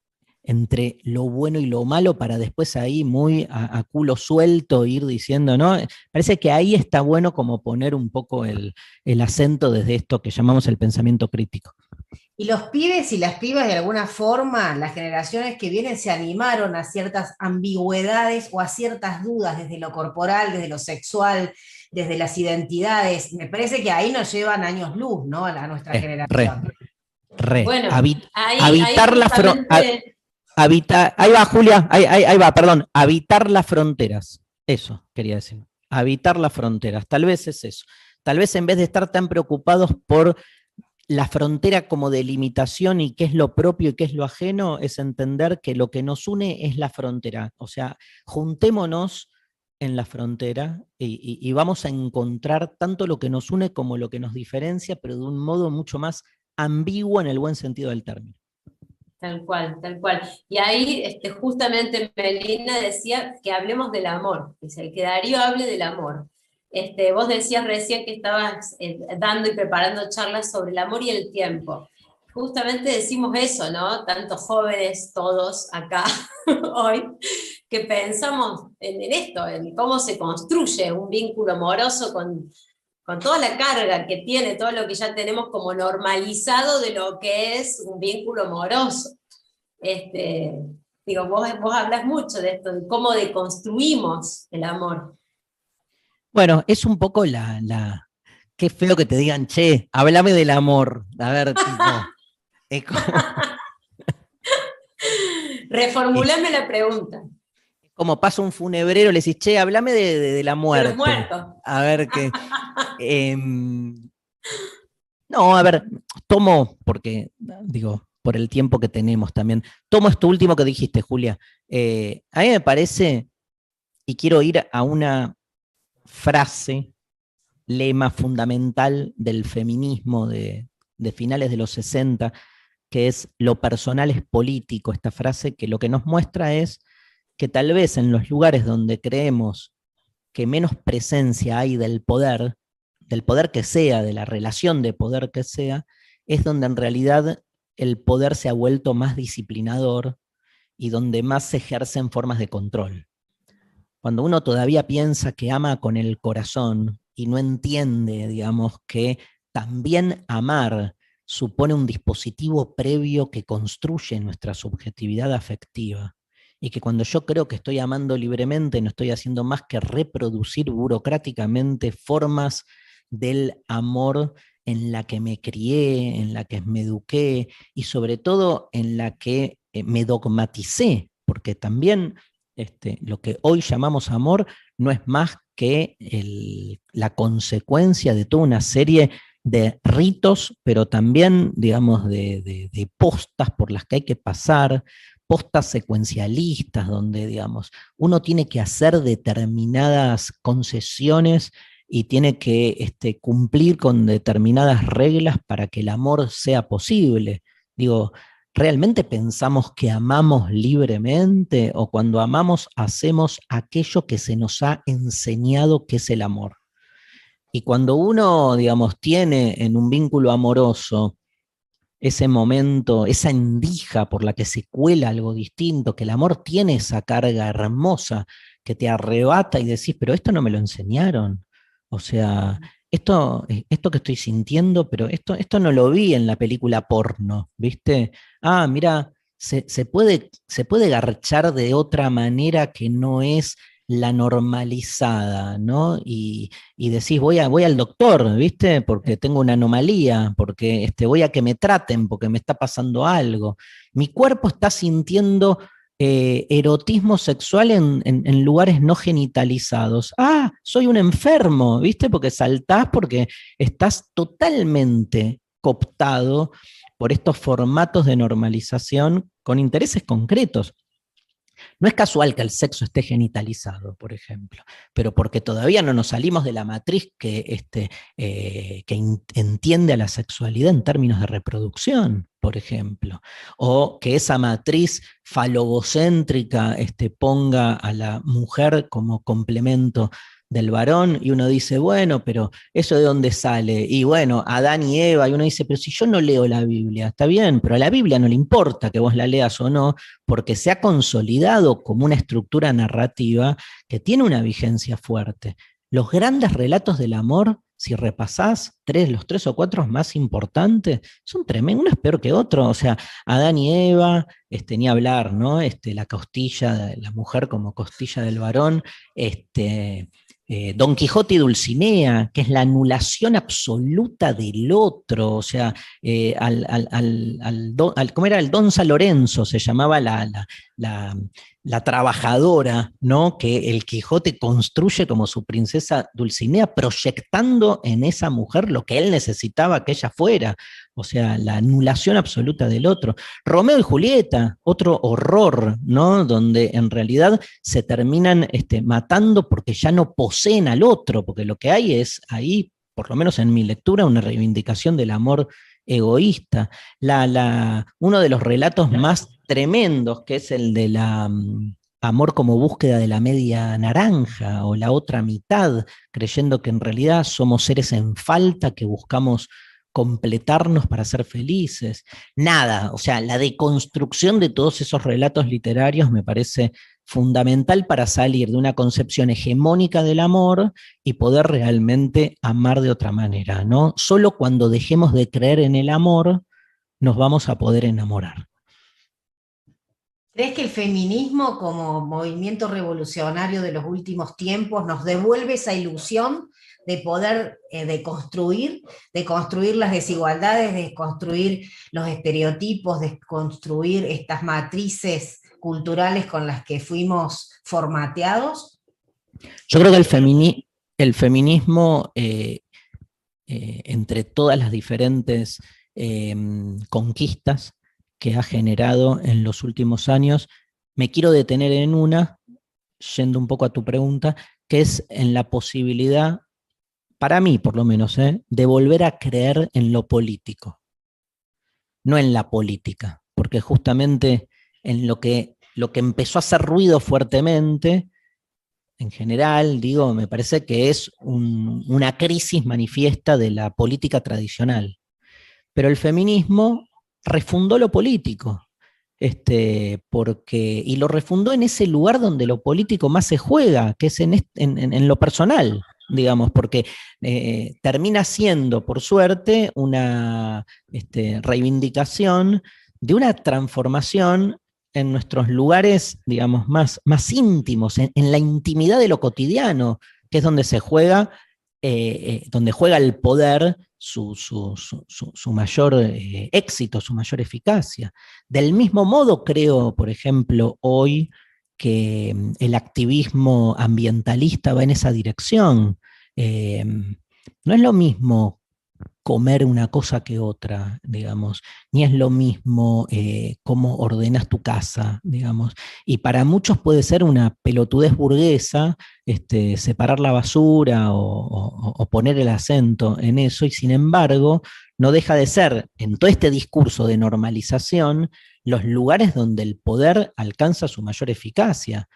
entre lo bueno y lo malo para después ahí muy a culo suelto ir diciendo, ¿no? Parece que ahí está bueno como poner un poco el acento desde esto que llamamos el pensamiento crítico. Y los pibes y las pibas, de alguna forma, las generaciones que vienen se animaron a ciertas ambigüedades o a ciertas dudas desde lo corporal, desde lo sexual, desde las identidades. Me parece que ahí nos llevan años luz, ¿no? A nuestra generación. Bueno, habitar la frontera. Ahí va, Julia, ahí va, perdón. Habitar las fronteras. Eso quería decir. Habitar las fronteras. Tal vez es eso. Tal vez en vez de estar tan preocupados por la frontera como delimitación y qué es lo propio y qué es lo ajeno, es entender que lo que nos une es la frontera. O sea, juntémonos en la frontera y vamos a encontrar tanto lo que nos une como lo que nos diferencia, pero de un modo mucho más ambiguo en el buen sentido del término. Tal cual, tal cual. Y ahí justamente Melina decía que hablemos del amor, que Darío hable del amor. Vos decías recién que estabas dando y preparando charlas sobre el amor y el tiempo. Justamente decimos eso, ¿no? Tantos jóvenes, todos acá hoy, que pensamos en esto, en cómo se construye un vínculo amoroso con toda la carga que tiene, todo lo que ya tenemos como normalizado de lo que es un vínculo amoroso. Digo, vos hablas mucho de esto, de cómo deconstruimos el amor. Bueno, es un poco qué feo que te digan, che, háblame del amor. A ver, tipo, es como... Reformulame la pregunta. Como pasa un funebrero, le decís, che, háblame de la muerte. De los muertos. A ver qué. No, a ver, tomo, porque, digo, por el tiempo que tenemos también, tomo esto último que dijiste, Julia. A mí me parece, y quiero ir a una frase, lema fundamental del feminismo de finales de los 60, que es lo personal es político, esta frase que lo que nos muestra es que tal vez en los lugares donde creemos que menos presencia hay del poder que sea, de la relación de poder que sea, es donde en realidad el poder se ha vuelto más disciplinador y donde más se ejercen formas de control. Cuando uno todavía piensa que ama con el corazón y no entiende, digamos, que también amar supone un dispositivo previo que construye nuestra subjetividad afectiva, y que cuando yo creo que estoy amando libremente no estoy haciendo más que reproducir burocráticamente formas del amor en la que me crié, en la que me eduqué y sobre todo en la que me dogmaticé, porque también lo que hoy llamamos amor no es más que la consecuencia de toda una serie de ritos, pero también, digamos, de postas por las que hay que pasar, postas secuencialistas, donde, digamos, uno tiene que hacer determinadas concesiones y tiene que cumplir con determinadas reglas para que el amor sea posible. Digo, ¿realmente pensamos que amamos libremente o cuando amamos hacemos aquello que se nos ha enseñado que es el amor? Y cuando uno, digamos, tiene en un vínculo amoroso ese momento, esa endija por la que se cuela algo distinto, que el amor tiene esa carga hermosa que te arrebata y decís, pero esto no me lo enseñaron. O sea, esto que estoy sintiendo, pero esto no lo vi en la película porno, ¿viste? Ah, mira, se puede garchar de otra manera que no es la normalizada, ¿no? Y decís, voy al doctor, ¿viste? Porque tengo una anomalía, porque voy a que me traten, porque me está pasando algo. Mi cuerpo está sintiendo erotismo sexual en lugares no genitalizados. Ah, soy un enfermo, ¿viste? Porque saltás porque estás totalmente cooptado por estos formatos de normalización con intereses concretos. No es casual que el sexo esté genitalizado, por ejemplo, pero porque todavía no nos salimos de la matriz que entiende a la sexualidad en términos de reproducción, por ejemplo, o que esa matriz falogocéntrica ponga a la mujer como complemento del varón, y uno dice, bueno, pero ¿eso de dónde sale? Y bueno, Adán y Eva, y uno dice, pero si yo no leo la Biblia, está bien, pero a la Biblia no le importa que vos la leas o no, porque se ha consolidado como una estructura narrativa que tiene una vigencia fuerte. Los grandes relatos del amor, si repasás los 3 o 4 más importantes, son tremendos, uno es peor que otro. O sea, Adán y Eva, ni hablar, ¿no? La costilla de la mujer como costilla del varón, Don Quijote y Dulcinea, que es la anulación absoluta del otro. O sea, ¿cómo era? El Don San Lorenzo se llamaba la trabajadora, ¿no? Que el Quijote construye como su princesa Dulcinea, proyectando en esa mujer lo que él necesitaba que ella fuera. O sea, la anulación absoluta del otro. Romeo y Julieta, otro horror, ¿no? Donde en realidad se terminan matando porque ya no poseen al otro, porque lo que hay es ahí, por lo menos en mi lectura, una reivindicación del amor egoísta. Uno de los relatos más tremendos, que es el de amor como búsqueda de la media naranja o la otra mitad, creyendo que en realidad somos seres en falta que buscamos completarnos para ser felices. Nada, o sea, la deconstrucción de todos esos relatos literarios me parece fundamental para salir de una concepción hegemónica del amor y poder realmente amar de otra manera, ¿no? Solo cuando dejemos de creer en el amor nos vamos a poder enamorar. ¿Crees que el feminismo como movimiento revolucionario de los últimos tiempos nos devuelve esa ilusión de poder deconstruir las desigualdades, deconstruir los estereotipos, deconstruir estas matrices culturales con las que fuimos formateados? Yo creo que el feminismo, entre todas las diferentes conquistas que ha generado en los últimos años, me quiero detener en una, yendo un poco a tu pregunta, que es en la posibilidad, para mí por lo menos, de volver a creer en lo político. no en la política, porque justamente en lo que empezó a hacer ruido fuertemente, en general, digo, me parece que es una crisis manifiesta de la política tradicional. Pero el feminismo refundó lo político, y lo refundó en ese lugar donde lo político más se juega, que es en lo personal, digamos, porque termina siendo, por suerte, una reivindicación de una transformación en nuestros lugares, digamos, más íntimos, en la intimidad de lo cotidiano, que es donde juega el poder su mayor éxito, su mayor eficacia. Del mismo modo, creo, por ejemplo, hoy que el activismo ambientalista va en esa dirección. No es lo mismo comer una cosa que otra, digamos, ni es lo mismo cómo ordenas tu casa, digamos, y para muchos puede ser una pelotudez burguesa separar la basura o poner el acento en eso, y sin embargo no deja de ser, en todo este discurso de normalización, los lugares donde el poder alcanza su mayor eficacia.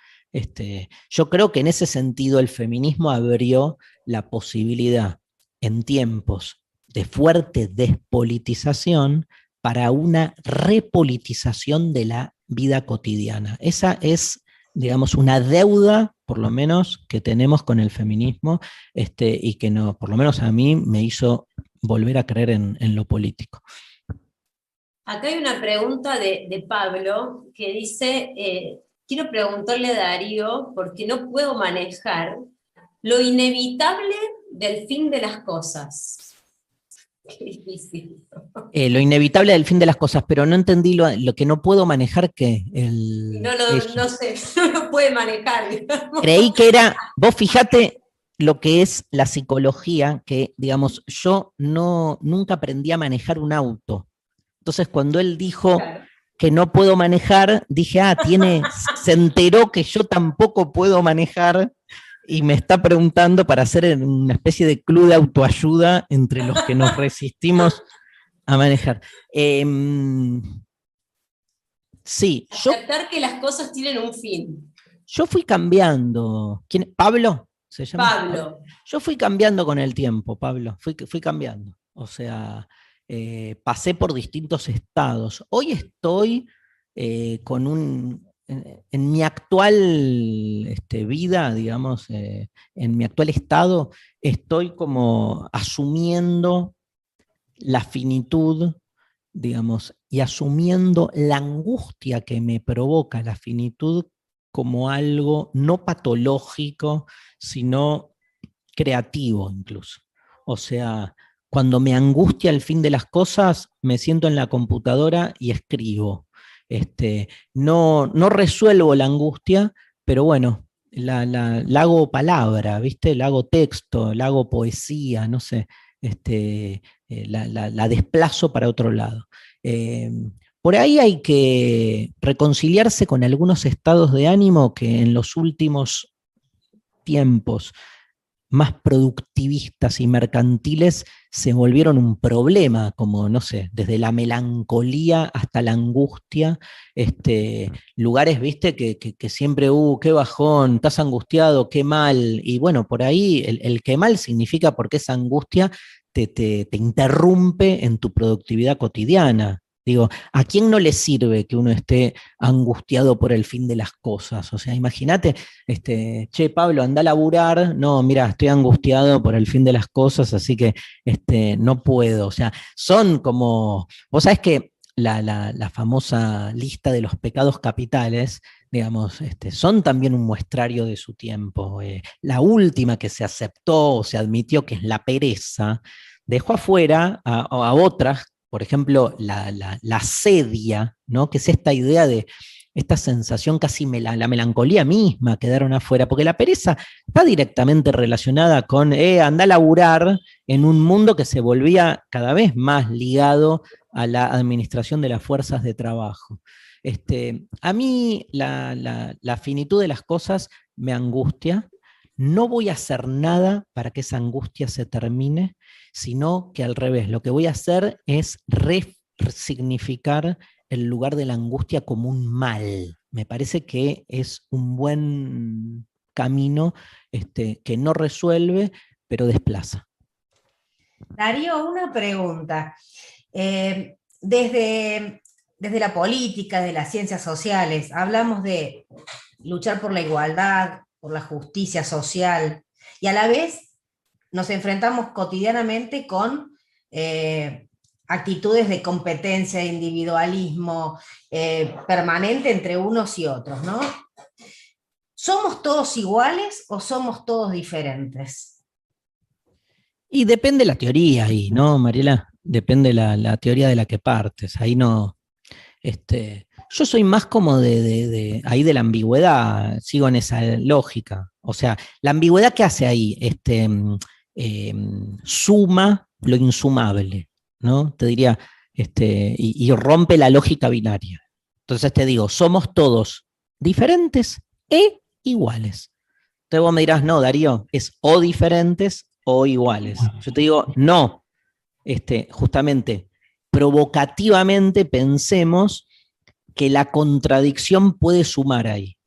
Yo creo que en ese sentido el feminismo abrió la posibilidad en tiempos de fuerte despolitización para una repolitización de la vida cotidiana. Esa es, digamos, una deuda, por lo menos, que tenemos con el feminismo, y que no, por lo menos a mí me hizo volver a creer en lo político. Acá hay una pregunta de Pablo que dice, quiero preguntarle a Darío, porque no puedo manejar lo inevitable del fin de las cosas. Qué difícil. Lo inevitable del fin de las cosas, pero no entendí lo que no puedo manejar, que no sé, no lo puede manejar, digamos. Creí que era, vos fijate lo que es la psicología, que digamos, yo nunca aprendí a manejar un auto. Entonces cuando él dijo que no puedo manejar, dije, se enteró que yo tampoco puedo manejar, y me está preguntando para hacer una especie de club de autoayuda entre los que nos resistimos a manejar. Sí. Aceptar que las cosas tienen un fin. Yo fui cambiando. ¿Quién? ¿Pablo? ¿Se llama? Pablo. Yo fui cambiando con el tiempo, Pablo. Fui cambiando. O sea, pasé por distintos estados. Hoy estoy en mi actual vida, digamos, en mi actual estado, estoy como asumiendo la finitud, digamos, y asumiendo la angustia que me provoca la finitud como algo no patológico, sino creativo incluso. O sea, cuando me angustia el fin de las cosas, me siento en la computadora y escribo. No resuelvo la angustia, pero bueno, la hago palabra, ¿viste? La hago texto, la hago poesía, no sé, la desplazo para otro lado. Por ahí hay que reconciliarse con algunos estados de ánimo que en los últimos tiempos más productivistas y mercantiles se volvieron un problema, como, no sé, desde la melancolía hasta la angustia, lugares, viste, que siempre, qué bajón, estás angustiado, qué mal, y bueno, por ahí el qué mal significa porque esa angustia te interrumpe en tu productividad cotidiana. Digo, ¿a quién no le sirve que uno esté angustiado por el fin de las cosas? O sea, imagínate, che, Pablo, anda a laburar, no, mira, estoy angustiado por el fin de las cosas, así que no puedo. O sea, son como, vos sabés que la famosa lista de los pecados capitales, digamos, son también un muestrario de su tiempo. La última que se aceptó o se admitió, que es la pereza, dejó afuera a otras. Por ejemplo, la sedia, ¿no? Que es esta idea de esta sensación casi la melancolía misma, quedaron afuera, porque la pereza está directamente relacionada con andar a laburar en un mundo que se volvía cada vez más ligado a la administración de las fuerzas de trabajo. A mí la finitud de las cosas me angustia. No voy a hacer nada para que esa angustia se termine, sino que al revés, lo que voy a hacer es significar el lugar de la angustia como un mal. Me parece que es un buen camino que no resuelve, pero desplaza. Darío, una pregunta. Desde la política, de las ciencias sociales, hablamos de luchar por la igualdad, por la justicia social, y a la vez nos enfrentamos cotidianamente con actitudes de competencia, de individualismo permanente entre unos y otros, ¿no? ¿Somos todos iguales o somos todos diferentes? Y depende la teoría ahí, ¿no, Mariela? Depende la teoría de la que partes. Ahí no. Yo soy más como ahí de la ambigüedad, sigo en esa lógica. O sea, la ambigüedad que hace ahí, suma lo insumable, ¿no? Te diría, y rompe la lógica binaria. Entonces te digo, somos todos diferentes e iguales. Entonces vos me dirás, no, Darío, es o diferentes o iguales. Yo te digo, no, justamente, provocativamente pensemos que la contradicción puede sumar ahí.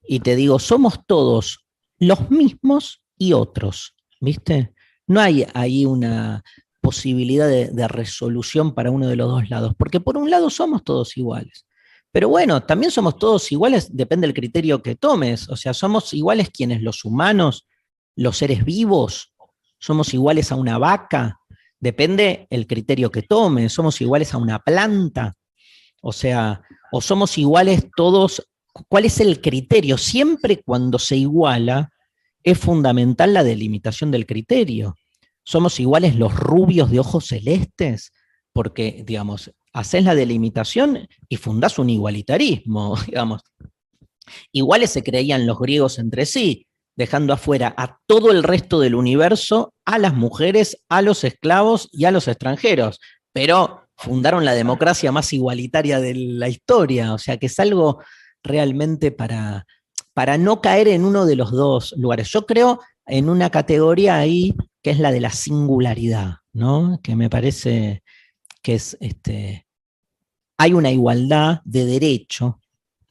Y te digo, somos todos los mismos y otros, ¿viste? No hay ahí una posibilidad de resolución para uno de los dos lados, porque por un lado somos todos iguales. Pero bueno, también somos todos iguales, depende del criterio que tomes. O sea, somos iguales quienes, los humanos, los seres vivos, somos iguales a una vaca, depende el criterio que tomes, somos iguales a una planta, o sea, o somos iguales todos. ¿Cuál es el criterio? Siempre cuando se iguala es fundamental la delimitación del criterio. ¿Somos iguales los rubios de ojos celestes? Porque, digamos, haces la delimitación y fundás un igualitarismo, digamos. Iguales se creían los griegos entre sí, dejando afuera a todo el resto del universo, a las mujeres, a los esclavos y a los extranjeros. Pero fundaron la democracia más igualitaria de la historia, o sea que es algo realmente para no caer en uno de los dos lugares. Yo creo en una categoría ahí que es la de la singularidad, ¿no? Que me parece que es, hay una igualdad de derecho.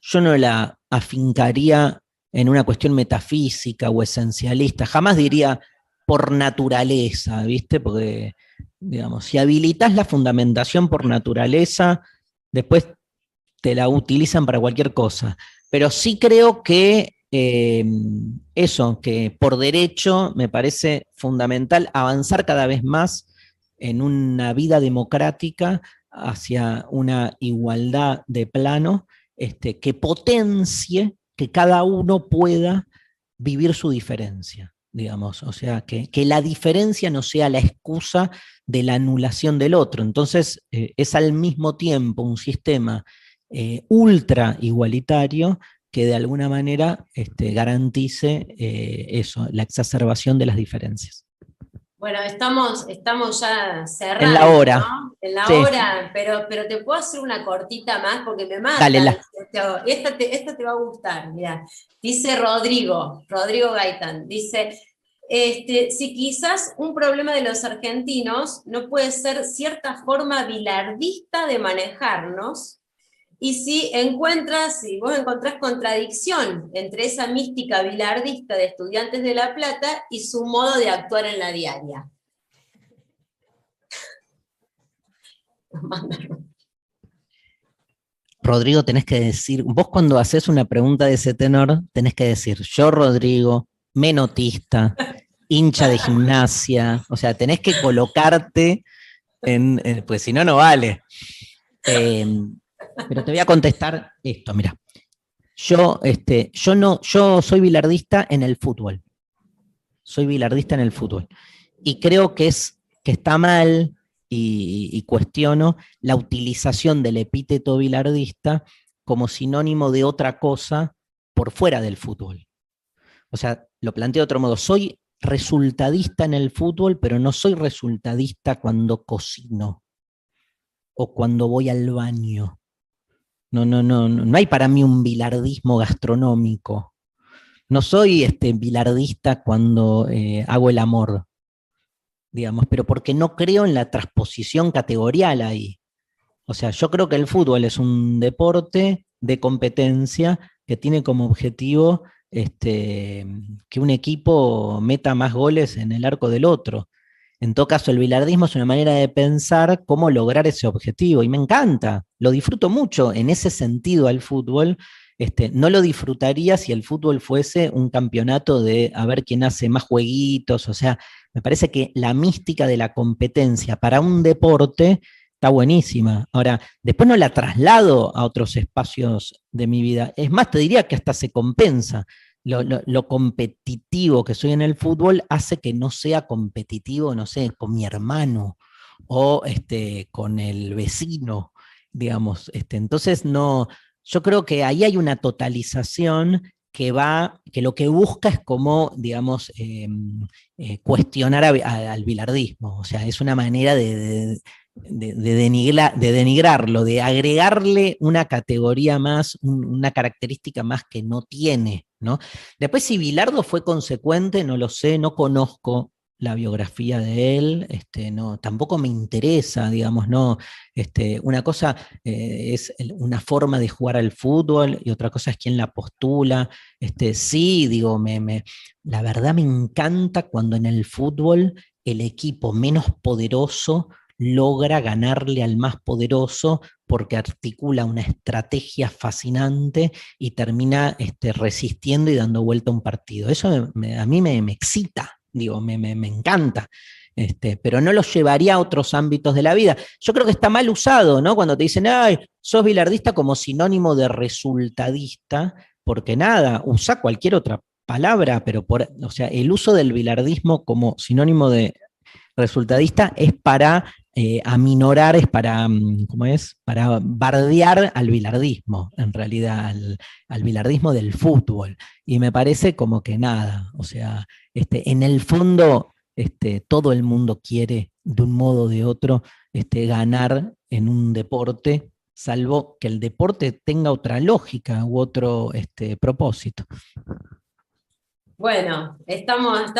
Yo no la afincaría en una cuestión metafísica o esencialista, jamás diría por naturaleza, ¿viste? Porque, digamos, si habilitas la fundamentación por naturaleza, después te la utilizan para cualquier cosa. Pero sí creo que eso, que por derecho me parece fundamental avanzar cada vez más en una vida democrática hacia una igualdad de plano que potencie que cada uno pueda vivir su diferencia, digamos. O sea, que la diferencia no sea la excusa de la anulación del otro. Entonces, es al mismo tiempo un sistema ultra igualitario que de alguna manera garantice eso, la exacerbación de las diferencias. Bueno, estamos ya cerrando, en la hora, ¿no? En la sí. hora, pero te puedo hacer una cortita más porque me mata. Dale, esta te va a gustar, mira. Dice Rodrigo Gaitán, dice, si quizás un problema de los argentinos no puede ser cierta forma bilardista de manejarnos, y si vos encontrás contradicción entre esa mística bilardista de Estudiantes de La Plata y su modo de actuar en la diaria. Rodrigo, tenés que decir, vos cuando haces una pregunta de ese tenor, tenés que decir, yo, Rodrigo, menotista, hincha de gimnasia, o sea, tenés que colocarte pues si no, no vale. Pero te voy a contestar esto, mira. Yo soy bilardista en el fútbol. Soy bilardista en el fútbol. Y creo que está mal, y cuestiono la utilización del epíteto bilardista como sinónimo de otra cosa por fuera del fútbol. O sea, lo planteo de otro modo. Soy resultadista en el fútbol, pero no soy resultadista cuando cocino o cuando voy al baño. No hay para mí un bilardismo gastronómico. No soy bilardista cuando hago el amor, digamos, pero porque no creo en la transposición categorial ahí. O sea, yo creo que el fútbol es un deporte de competencia que tiene como objetivo que un equipo meta más goles en el arco del otro. En todo caso, el bilardismo es una manera de pensar cómo lograr ese objetivo y me encanta, lo disfruto mucho en ese sentido al fútbol. No lo disfrutaría si el fútbol fuese un campeonato de a ver quién hace más jueguitos, o sea, me parece que la mística de la competencia para un deporte está buenísima. Ahora, después no la traslado a otros espacios de mi vida. Es más, te diría que hasta se compensa. Lo competitivo que soy en el fútbol hace que no sea competitivo, no sé, con mi hermano o con el vecino, digamos. Entonces, no, yo creo que ahí hay una totalización que lo que busca es como, digamos, cuestionar al bilardismo. O sea, es una manera de denigrarlo, de agregarle una categoría más, una característica más que no tiene, ¿no? Después, si Bilardo fue consecuente, no lo sé, no conozco la biografía de él, no, tampoco me interesa, digamos, no. Una cosa es una forma de jugar al fútbol y otra cosa es quién la postula. Sí, digo, la verdad me encanta cuando en el fútbol el equipo menos poderoso logra ganarle al más poderoso porque articula una estrategia fascinante y termina resistiendo y dando vuelta a un partido. Eso a mí me excita, digo, me encanta. Pero no lo llevaría a otros ámbitos de la vida. Yo creo que está mal usado, ¿no? Cuando te dicen, ay, sos bilardista como sinónimo de resultadista, porque nada, usa cualquier otra palabra, pero o sea, el uso del bilardismo como sinónimo de resultadista es para aminorar, es para, ¿cómo es? Para bardear al bilardismo, en realidad, al bilardismo del fútbol. Y me parece como que nada, o sea, en el fondo, todo el mundo quiere, de un modo o de otro, ganar en un deporte, salvo que el deporte tenga otra lógica u otro propósito. Bueno, estamos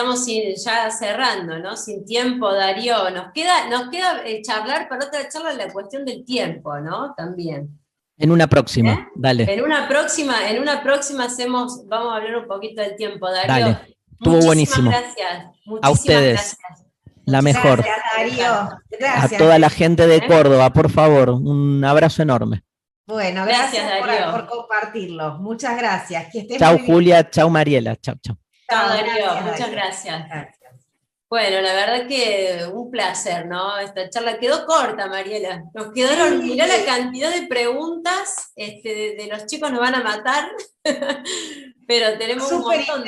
ya cerrando, ¿no? Sin tiempo, Darío. Nos queda charlar para otra charla la cuestión del tiempo, ¿no? También. En una próxima, dale. En una próxima vamos a hablar un poquito del tiempo, Darío. Dale, estuvo buenísimo. Gracias. A ustedes, la mejor. Gracias, Darío. Gracias. A toda la gente de Córdoba, por favor, un abrazo enorme. Bueno, gracias por compartirlo. Muchas gracias. Chau, Julia, chau, Mariela. Chau, chau. Chao, Darío, muchas gracias. Bueno, la verdad que un placer, ¿no? Esta charla quedó corta, Mariela. Nos quedaron, mirá la cantidad de preguntas, de los chicos nos van a matar, pero tenemos un montón.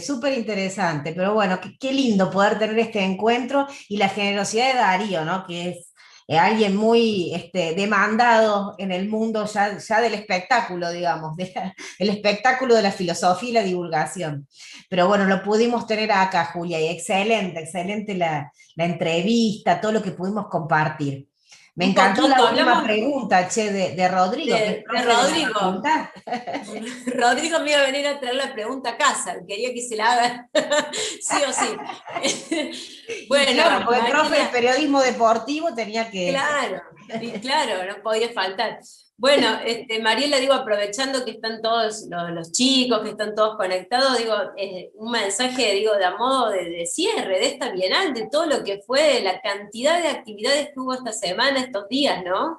Súper interesante, pero bueno, qué lindo poder tener este encuentro y la generosidad de Darío, ¿no? Que es alguien muy demandado en el mundo ya del espectáculo, digamos, el espectáculo de la filosofía y la divulgación. Pero bueno, lo pudimos tener acá, Julia, y excelente la entrevista, todo lo que pudimos compartir. Me encantó la última pregunta, de Rodrigo. De Rodrigo. Rodrigo me iba a venir a traer la pregunta a casa, quería que se la haga sí o sí. Bueno, claro, porque el profe de periodismo deportivo tenía que... Claro, no podía faltar. Bueno, Mariela, digo, aprovechando que están todos los chicos, que están todos conectados, digo, un mensaje, digo, de a modo de cierre de esta Bienal, de todo lo que fue la cantidad de actividades que hubo esta semana, estos días, ¿no?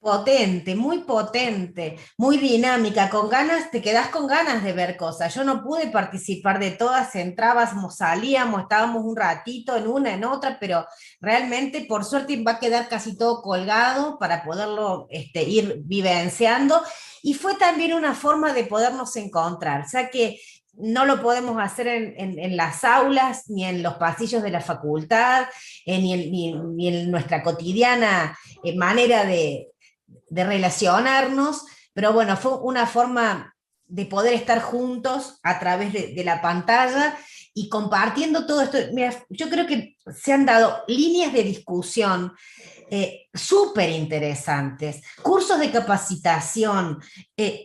Potente, muy dinámica, con ganas, te quedás con ganas de ver cosas. Yo no pude participar de todas, entrábamos, salíamos, estábamos un ratito en una, en otra, pero realmente por suerte va a quedar casi todo colgado para poderlo ir vivenciando, y fue también una forma de podernos encontrar, o sea que no lo podemos hacer en las aulas, ni en los pasillos de la facultad, ni en nuestra cotidiana manera de relacionarnos, pero bueno, fue una forma de poder estar juntos a través de la pantalla y compartiendo todo esto. Mira, yo creo que se han dado líneas de discusión súper interesantes, cursos de capacitación,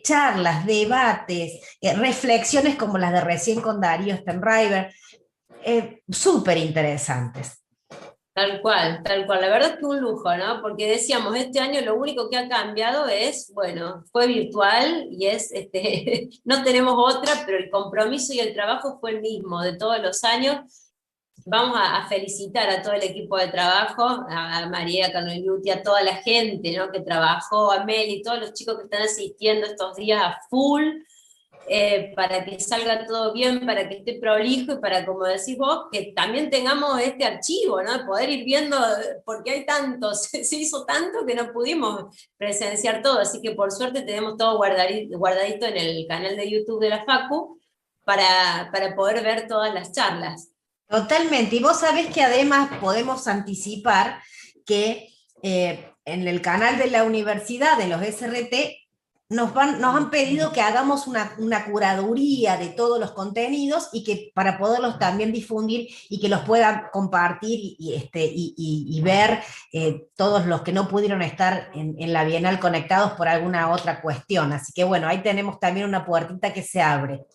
charlas, debates, reflexiones como las de recién con Darío Stenriver, súper interesantes. Tal cual, tal cual. La verdad es que un lujo, ¿no? Porque decíamos, este año lo único que ha cambiado es, bueno, fue virtual y es, no tenemos otra, pero el compromiso y el trabajo fue el mismo de todos los años. Vamos a felicitar a todo el equipo de trabajo, a María Carnelluti, a toda la gente, ¿no? Que trabajó, a Meli, todos los chicos que están asistiendo estos días a full, para que salga todo bien, para que esté prolijo y para, como decís vos, que también tengamos este archivo, ¿no? Poder ir viendo, porque hay tantos, se hizo tanto que no pudimos presenciar todo, así que por suerte tenemos todo guardadito en el canal de YouTube de la Facu para poder ver todas las charlas. Totalmente, y vos sabés que además podemos anticipar que en el canal de la universidad, de los SRT, nos han pedido que hagamos una curaduría de todos los contenidos y que para poderlos también difundir y que los puedan compartir y ver todos los que no pudieron estar en la Bienal conectados por alguna otra cuestión. Así que bueno, ahí tenemos también una puertita que se abre,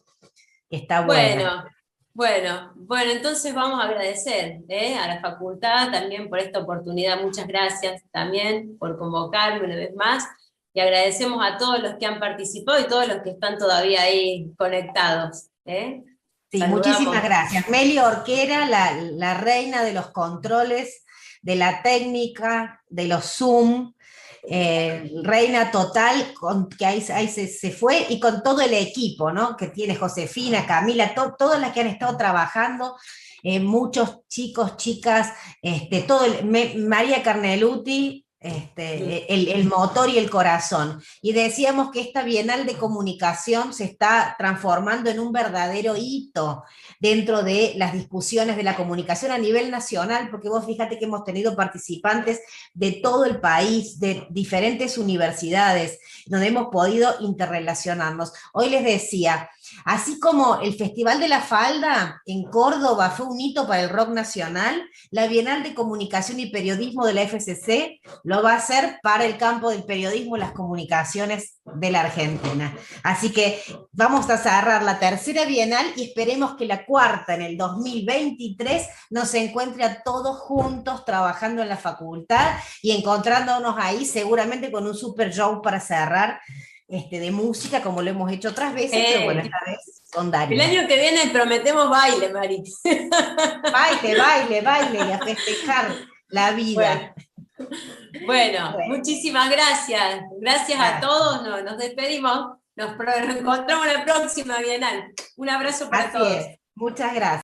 que está buena. Bueno, entonces vamos a agradecer a la facultad también por esta oportunidad. Muchas gracias también por convocarme una vez más. Y agradecemos a todos los que han participado y todos los que están todavía ahí conectados. Sí, Saludamos. muchísimas gracias. Meli Orquera, la reina de los controles, de la técnica, de los Zoom, reina total, que ahí se fue, y con todo el equipo, ¿no? Que tiene Josefina, Camila, todas las que han estado trabajando, muchos chicos, chicas, María Carnelluti, el motor y el corazón. Y decíamos que esta Bienal de Comunicación se está transformando en un verdadero hito dentro de las discusiones de la comunicación a nivel nacional, porque vos fíjate que hemos tenido participantes de todo el país, de diferentes universidades, donde hemos podido interrelacionarnos. Hoy les decía, así como el Festival de la Falda en Córdoba fue un hito para el rock nacional, la Bienal de Comunicación y Periodismo de la FCC lo va a hacer para el campo del periodismo y las comunicaciones de la Argentina. Así que vamos a cerrar la tercera Bienal y esperemos que la cuarta, en el 2023, nos encuentre a todos juntos trabajando en la facultad y encontrándonos ahí seguramente con un super show para cerrar, de música, como lo hemos hecho otras veces, pero bueno, esta vez con Darío. El año que viene prometemos baile, Mari. Baile, y a festejar la vida. Bueno, muchísimas gracias. Gracias a todos, nos despedimos. Nos encontramos en la próxima Bienal. Un abrazo para todos. Muchas gracias.